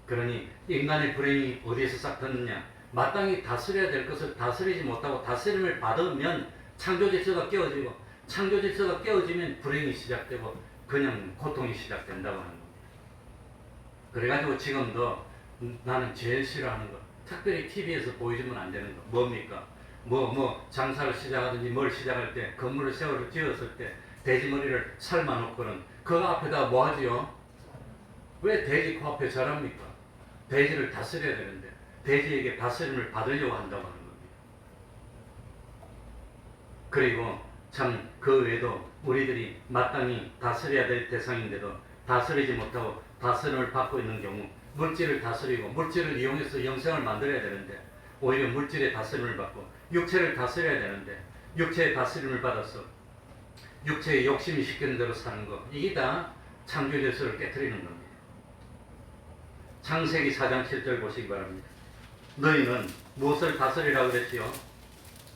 그러니 인간의 불행이 어디에서 싹 텄느냐? 마땅히 다스려야 될 것을 다스리지 못하고 다스림을 받으면 창조 질서가 깨어지고 창조 질서가 깨어지면 불행이 시작되고 그냥 고통이 시작된다고 하는 겁니다. 그래가지고 지금도 나는 제일 싫어하는 거, 특별히 TV에서 보여주면 안 되는 거 뭡니까? 장사를 시작하든지 뭘 시작할 때 건물을 지었을 때 돼지머리를 삶아 놓고는 그 앞에다 뭐 하지요? 왜 돼지 그 앞에 절합니까? 돼지를 다스려야 되는데 돼지에게 다스림을 받으려고 한다고 하는 겁니다. 그리고 참 그 외에도 우리들이 마땅히 다스려야 될 대상인데도 다스리지 못하고 다스림을 받고 있는 경우 물질을 다스리고 물질을 이용해서 영생을 만들어야 되는데 오히려 물질의 다스림을 받고 육체를 다스려야 되는데 육체의 다스림을 받아서 육체의 욕심이 시키는 대로 사는 것, 이게 다 창조 질서를 깨트리는 겁니다. 창세기 4장 7절 보시기 바랍니다. 너희는 무엇을 다스리라고 그랬지요?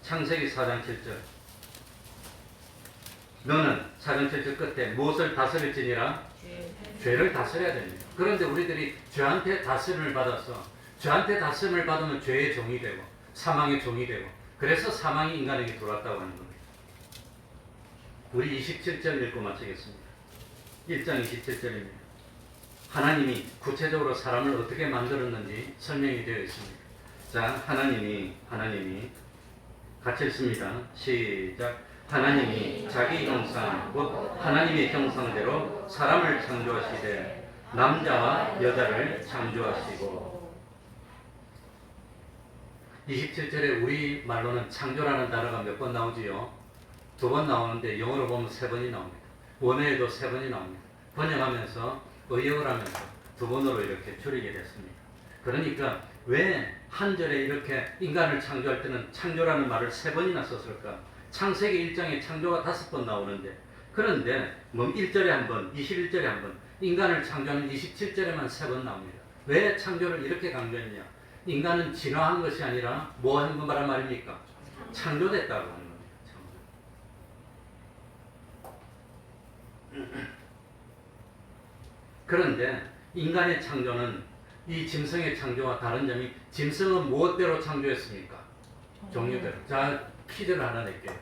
창세기 4장 7절. 너는 4장 7절 끝에 무엇을 다스릴지니라? 죄를 다스려야 됩니다. 그런데 우리들이 죄한테 다스림을 받아서 죄한테 다스림을 받으면 죄의 종이 되고 사망의 종이 되고 그래서 사망이 인간에게 들어왔다고 하는 겁니다. 우리 27절 읽고 마치겠습니다. 1장 27절입니다. 하나님이 구체적으로 사람을 어떻게 만들었는지 설명이 되어 있습니다. 자, 하나님이 같이 읽습니다. 시작. 하나님이 자기 형상 곧 하나님의 형상대로 사람을 창조하시되 남자와 여자를 창조하시고. 27절에 우리 말로는 창조라는 단어가 몇 번 나오지요? 2번 나오는데 영어로 보면 3번이 나옵니다. 원어에도 3번이 나옵니다. 번역하면서 의역을 하면서 2번으로 이렇게 줄이게 됐습니다. 그러니까 왜 한 절에 이렇게 인간을 창조할 때는 창조라는 말을 3번이나 썼을까? 창세기 1장에 창조가 5번 나오는데, 그런데 뭐 1절에 한 번, 21절에 한 번, 인간을 창조하는 27절에만 3번 나옵니다. 왜 창조를 이렇게 강조했냐? 인간은 진화한 것이 아니라 뭐 한 번 말한 말입니까? 창조됐다고 하는 겁니다. 창조. 그런데 인간의 창조는 이 짐승의 창조와 다른 점이, 짐승은 무엇대로 창조했습니까? 종류대로. 자, 퀴즈를 하나 낼게요.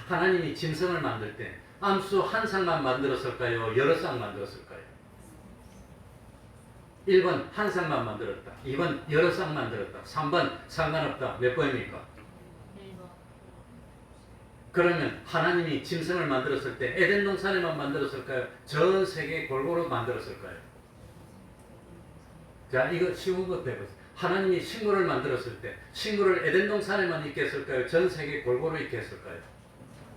하나님이 짐승을 만들 때 암수 한 쌍만 만들었을까요? 여러 쌍 만들었을까요? 1번 한 쌍만 만들었다. 2번 여러 쌍 만들었다. 3번 상관없다. 몇 번입니까? 그러면 하나님이 짐승을 만들었을 때 에덴 동산에만 만들었을까요? 전 세계에 골고루 만들었을까요? 자, 이거 쉬운 것도 해보세요. 하나님이 식물을 만들었을 때 식물을 에덴 동산에만 있게 했을까요? 전 세계에 골고루 있게 했을까요?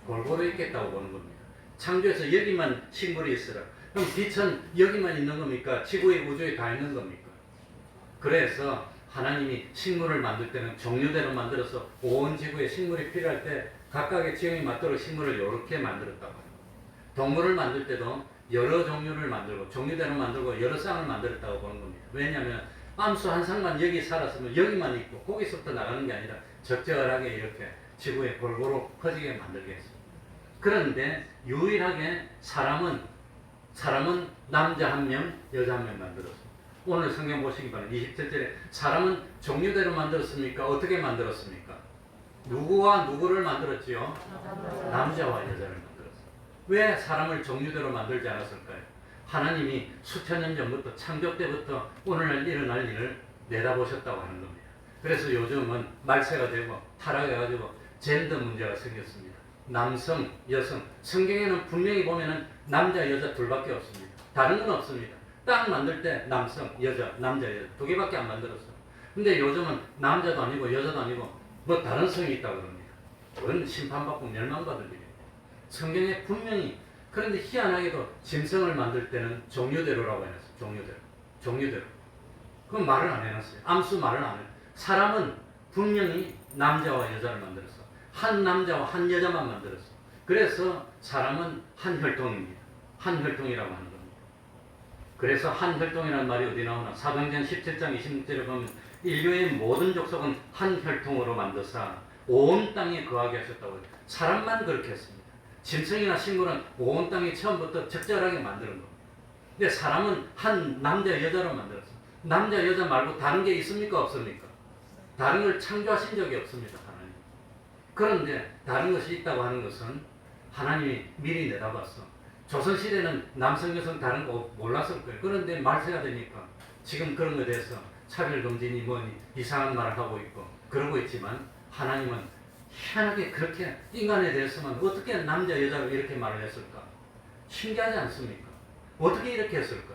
골고루 있겠다고 보는 겁니다. 창조해서 여기만 식물이 있으라. 그럼 빛은 여기만 있는 겁니까? 지구의 우주에 다 있는 겁니까? 그래서 하나님이 식물을 만들 때는 종류대로 만들어서 온 지구에 식물이 필요할 때 각각의 지형에 맞도록 식물을 이렇게 만들었다고 합니다. 동물을 만들 때도 여러 종류를 만들고 종류대로 만들고 여러 쌍을 만들었다고 보는 겁니다. 왜냐하면 암수 한 쌍만 여기 살았으면 여기만 있고 거기서부터 나가는 게 아니라 적절하게 이렇게 지구에 골고루 퍼지게 만들게 했습니다. 그런데 유일하게 사람은 남자 한 명, 여자 한 명 만들었습니다. 오늘 성경 보시기 바랍니다. 27절에 사람은 종류대로 만들었습니까? 어떻게 만들었습니까? 누구와 누구를 만들었지요? 남자와 여자를 만들었습니다. 왜 사람을 종류대로 만들지 않았을까요? 하나님이 수천 년 전부터 창조 때부터 오늘날 일어날 일을 내다보셨다고 하는 겁니다. 그래서 요즘은 말세가 되고 타락해가지고 젠더 문제가 생겼습니다. 남성, 여성. 성경에는 분명히 보면은 남자, 여자 둘밖에 없습니다. 다른 건 없습니다. 땅 만들 때 남성, 여자, 남자, 여자 두 개밖에 안 만들었어요. 근데 요즘은 남자도 아니고 여자도 아니고 뭐 다른 성이 있다고 그럽니다. 그건 심판받고 멸망받을 일입니다. 성경에 분명히. 그런데 희한하게도 짐승을 만들 때는 종류대로라고 해놨어요. 종류대로. 그건 말을 안 해놨어요. 암수 말을 안 해요. 사람은 분명히 남자와 여자를 만들었어. 한 남자와 한 여자만 만들었어. 그래서 사람은 한 혈통입니다. 한 혈통이라고 하는 겁니다. 그래서 한 혈통이라는 말이 어디 나오나? 사도행전 17장 26절에 보면 인류의 모든 족속은 한 혈통으로 만드사 온 땅에 거하게 하셨다고 해요. 사람만 그렇게 했습니다. 짐승이나 식물은 온 땅에 처음부터 적절하게 만드는 겁니다. 근데 사람은 한 남자 여자로 만들었어요. 남자 여자 말고 다른 게 있습니까? 없습니까? 다른 걸 창조하신 적이 없습니다. 하나님. 그런데 다른 것이 있다고 하는 것은 하나님이 미리 내다봤어. 조선시대는 남성 여성 다른 거 몰랐을 거예요. 그런데 말세가 되니까 지금 그런 것에 대해서 차별금지니 뭐니 이상한 말을 하고 있고 그러고 있지만, 하나님은 희한하게 그렇게 인간에 대해서만 어떻게 남자 여자로 이렇게 말을 했을까? 신기하지 않습니까? 어떻게 이렇게 했을까?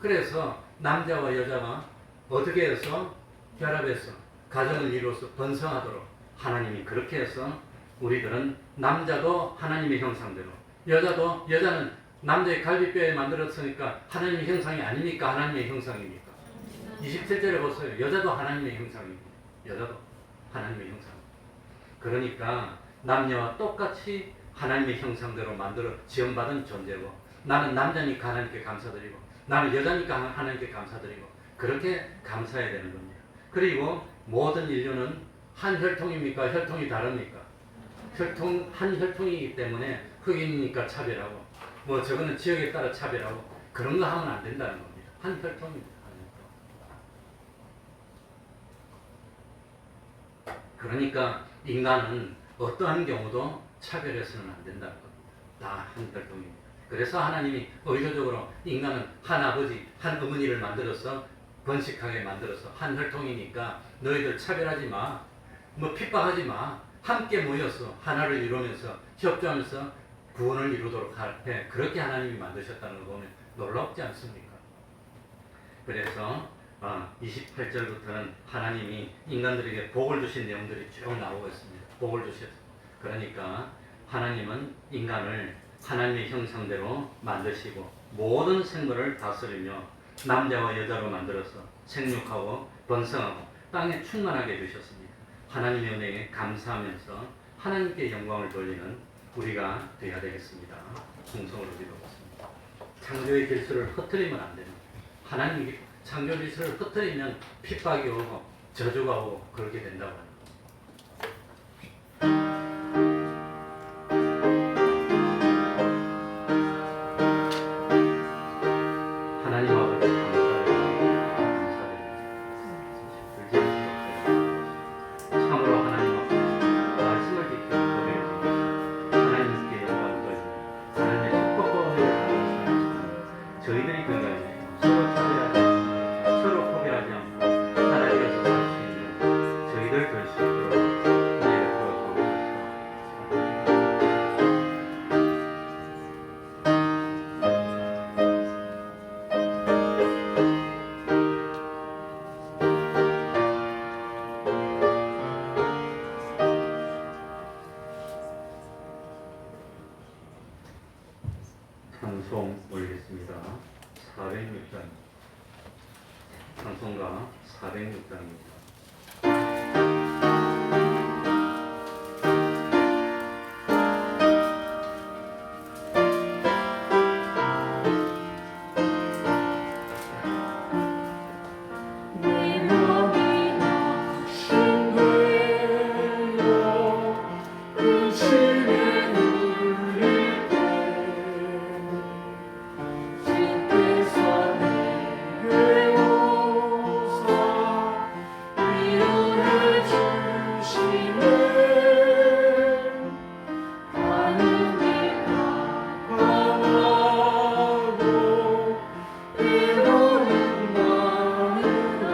그래서 남자와 여자가 어떻게 해서 결합해서 가정을 이루어서 번성하도록 하나님이 그렇게 해서 우리들은 남자도 하나님의 형상대로, 여자는 남자의 갈비뼈에 만들었으니까 하나님의 형상이 아닙니까? 하나님의 형상입니까? 27절에 보세요. 여자도 하나님의 형상입니다. 여자도 하나님의 형상. 그러니까 남녀와 똑같이 하나님의 형상대로 만들어 지원받은 존재고, 나는 남자니까 하나님께 감사드리고 나는 여자니까 하나님께 감사드리고 그렇게 감사해야 되는 겁니다. 그리고 모든 인류는 한 혈통입니까? 혈통이 다릅니까? 한 혈통이기 때문에 흑인이니까 차별하고 뭐 저거는 지역에 따라 차별하고 그런 거 하면 안 된다는 겁니다. 한 혈통입니다. 그러니까 인간은 어떠한 경우도 차별해서는 안 된다는 겁니다. 다 한 혈통입니다. 그래서 하나님이 의도적으로 인간은 한 아버지, 한 어머니를 만들어서 번식하게 만들어서 한 혈통이니까 너희들 차별하지 마, 뭐 핍박하지 마, 함께 모여서 하나를 이루면서 협조하면서 구원을 이루도록 해. 그렇게 하나님이 만드셨다는 거 보면 놀랍지 않습니까? 그래서 28절부터는 하나님이 인간들에게 복을 주신 내용들이 쭉 나오고 있습니다. 복을 주셨습니다. 그러니까 하나님은 인간을 하나님의 형상대로 만드시고 모든 생물을 다스리며 남자와 여자로 만들어서 생육하고 번성하고 땅에 충만하게 해주셨습니다. 하나님의 은혜에 감사하면서 하나님께 영광을 돌리는 우리가 되어야 되겠습니다. 충성으로 기도하겠습니다. 창조의 질서를 흩트리면 안 됩니다. 하나님이 창조 질서를 흩트리면 핍박이 오고 저주가 오고 그렇게 된다고 합니다. 하나님 아버지 감사드립니다. 참으로 하나님 앞에 말씀을 지키고 고백해줍니다. 하나님께 영광을 돌립니다. 하나님의 축복과 은혜를 받으시는 저희들이 그가지 서로 차별하지 않고 서로 포기하지 않고 하나님께서 살 수 있는 저희들 될 수 있도록 은혜를 부어주옵소서. 찬송 올리겠습니다. 406장 찬송가 406장입니다. 내 몸이 신뢰요 의심에 눌릴 때 주께서 내게 오사 위로해 주시네 가는 길 깜깜하고 외로움 많으나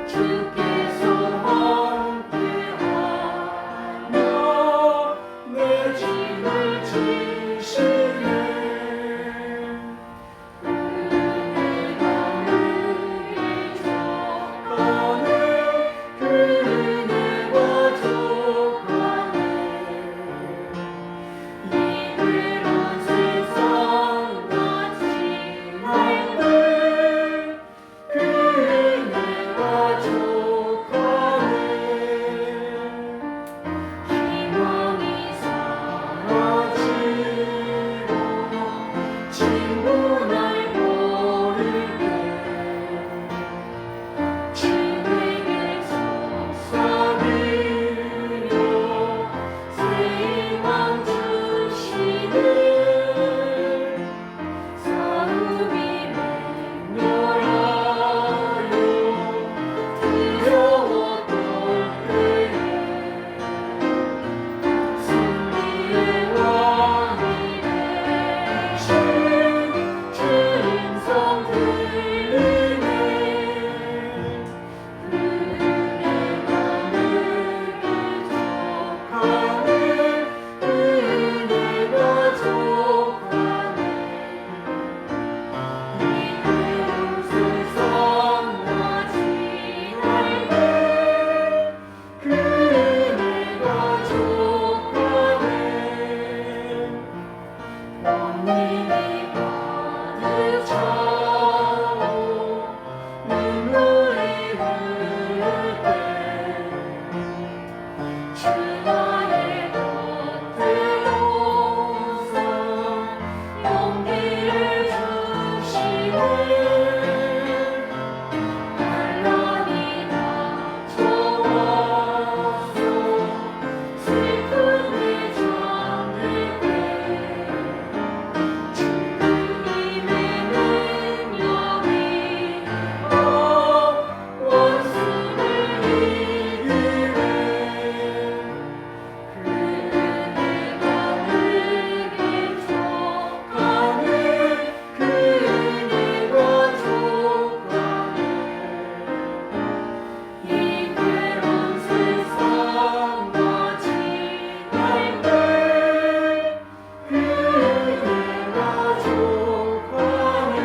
주께서 함께하며 내 짐을 지시네 은혜가 내게 족하네 그 은혜가 족하네 이 괴로운 세상 나지할 때 그 은혜가 족하네 희망이 사라지고 친구 날 모를 때 주에게 속삭이며 새 희망 주시네 싸움이 맹렬하여 두려워 떨 때에 승리의 왕이 되신 주 음성 들리네 은혜가 내게 족하네 은혜가 족하네 이 괴로운 세상 나지할 때 그 은혜가 족하네 원민이 가득 차고 눈물이 흐를 때 주 나의 곁에 오사 용기를 주시네 반란이 닥쳐와서 슬픔에 잠들 때 주님의 능력이 원수를 이기네 그 은혜가 내게 족하네 그 은혜가 족하네 이 괴로운 세상 나지할 때 그 은혜가 족하네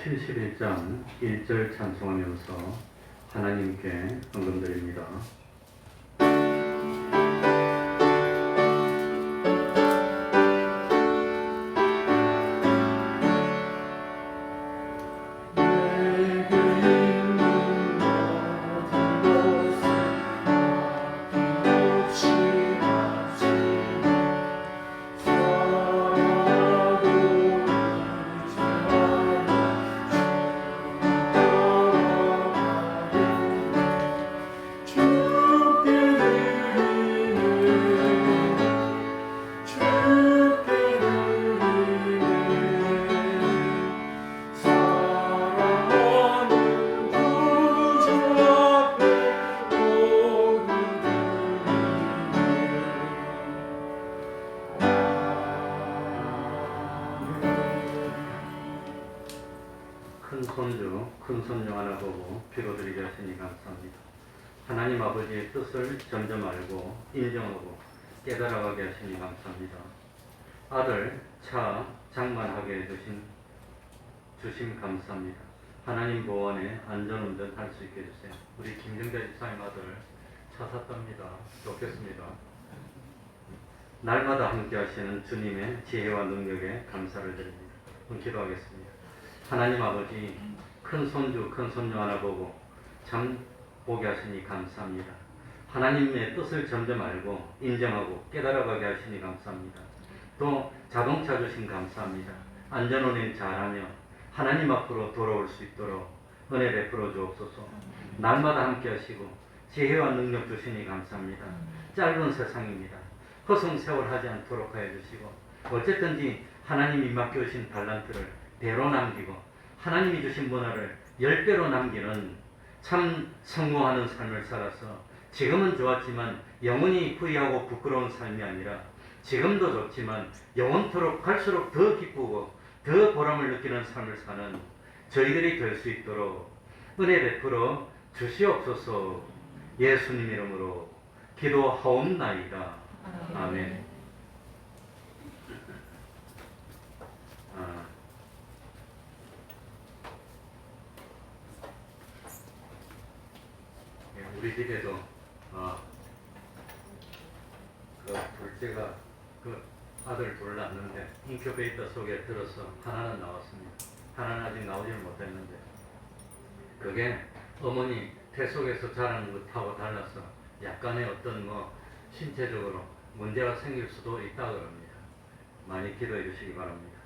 71장 1절 찬송하면서 하나님께 헌금드립니다. 큰 손주, 큰 손녀 하나 보고 피로드리게 하시니 감사합니다. 하나님 아버지의 뜻을 점점 알고 인정하고 깨달아가게 하시니 감사합니다. 아들, 차, 장만하게 주심 감사합니다. 하나님 보안에 안전운전 할 수 있게 해주세요. 우리 김정대 집사님 아들 차 샀답니다. 좋겠습니다. 날마다 함께 하시는 주님의 지혜와 능력에 감사를 드립니다. 기도하겠습니다. 하나님 아버지, 큰 손주, 큰 손녀 하나 보고 참 보게 하시니 감사합니다. 하나님의 뜻을 점점 알고 인정하고 깨달아가게 하시니 감사합니다. 또 자동차 주신 감사합니다. 안전운행 잘하며 하나님 앞으로 돌아올 수 있도록 은혜 베풀어 주옵소서. 날마다 함께 하시고 지혜와 능력 주시니 감사합니다. 짧은 세상입니다. 허송세월 하지 않도록 하여 주시고 어쨌든지 하나님이 맡겨주신 달란트를 대로 남기고 하나님이 주신 문화를 10배로 남기는 참 성공하는 삶을 살아서 지금은 좋았지만 영원히 후회하고 부끄러운 삶이 아니라 지금도 좋지만 영원토록 갈수록 더 기쁘고 더 보람을 느끼는 삶을 사는 저희들이 될 수 있도록 은혜 베풀어 주시옵소서. 예수님 이름으로 기도하옵나이다. 아멘. 우리 집에도 그 둘째가 그 아들 둘 낳았는데 인큐베이터 속에 들어서 하나는 나왔습니다. 하나는 아직 나오지를 못했는데 그게 어머니 태 속에서 자라는 것하고 달라서 약간의 어떤 신체적으로 문제가 생길 수도 있다 그럽니다. 많이 기도해 주시기 바랍니다.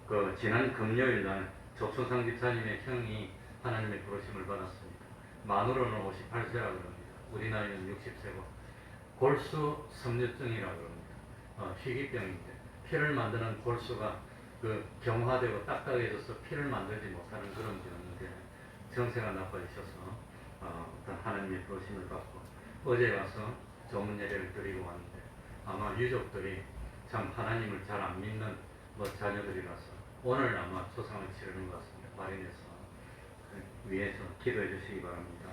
그 지난 금요일 날 조춘상 집사님의 형이 하나님의 부르심을 받았습니다. 만으로는 58세라 그럽니다. 우리 나이는 60세고 골수 섬유증이라고 그럽니다. 희귀병인데 피를 만드는 골수가 그 경화되고 딱딱해져서 피를 만들지 못하는 그런 병인데 정세가 나빠지셔서 어떤 하나님의 부르심을 받고 어제 가서 조문 예배를 드리고 왔는데 아마 유족들이 참 하나님을 잘 안 믿는 자녀들이라서 오늘 아마 초상을 치르는 것 같습니다. 발인해서 위에서 기도해 주시기 바랍니다.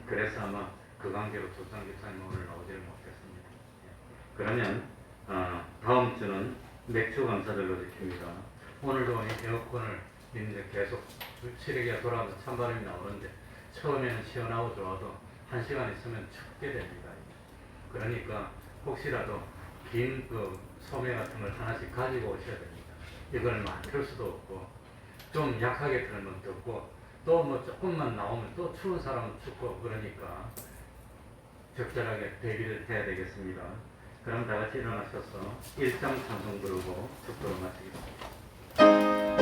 그래서 아마 그 관계로 조상 집사님 오늘 나오지를 못했습니다. 그러면 다음 주는 맥주 감사절로 지킵니다. 오늘도 에어컨을 있는데 계속 실외기가 돌아가면서 찬바람이 나오는데 처음에는 시원하고 좋아도 1시간 있으면 춥게 됩니다. 그러니까 혹시라도 긴 그 소매 같은 걸 하나씩 가지고 오셔야 됩니다. 이걸 막 틀 수도 없고 좀 약하게 틀면 덥고 또 조금만 나오면 또 추운 사람은 춥고 그러니까 적절하게 대비를 해야 되겠습니다. 그럼 다 같이 일어나셔서 일장 찬송 부르고 축도로 마치겠습니다.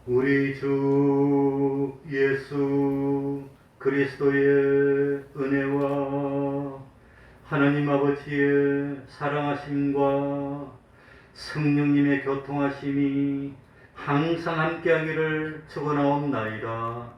우리 주 예수 그리스도의 은혜와 하나님 아버지의 사랑하심과 성령님의 교통하심이 항상 함께하기를 축원하옵나이다.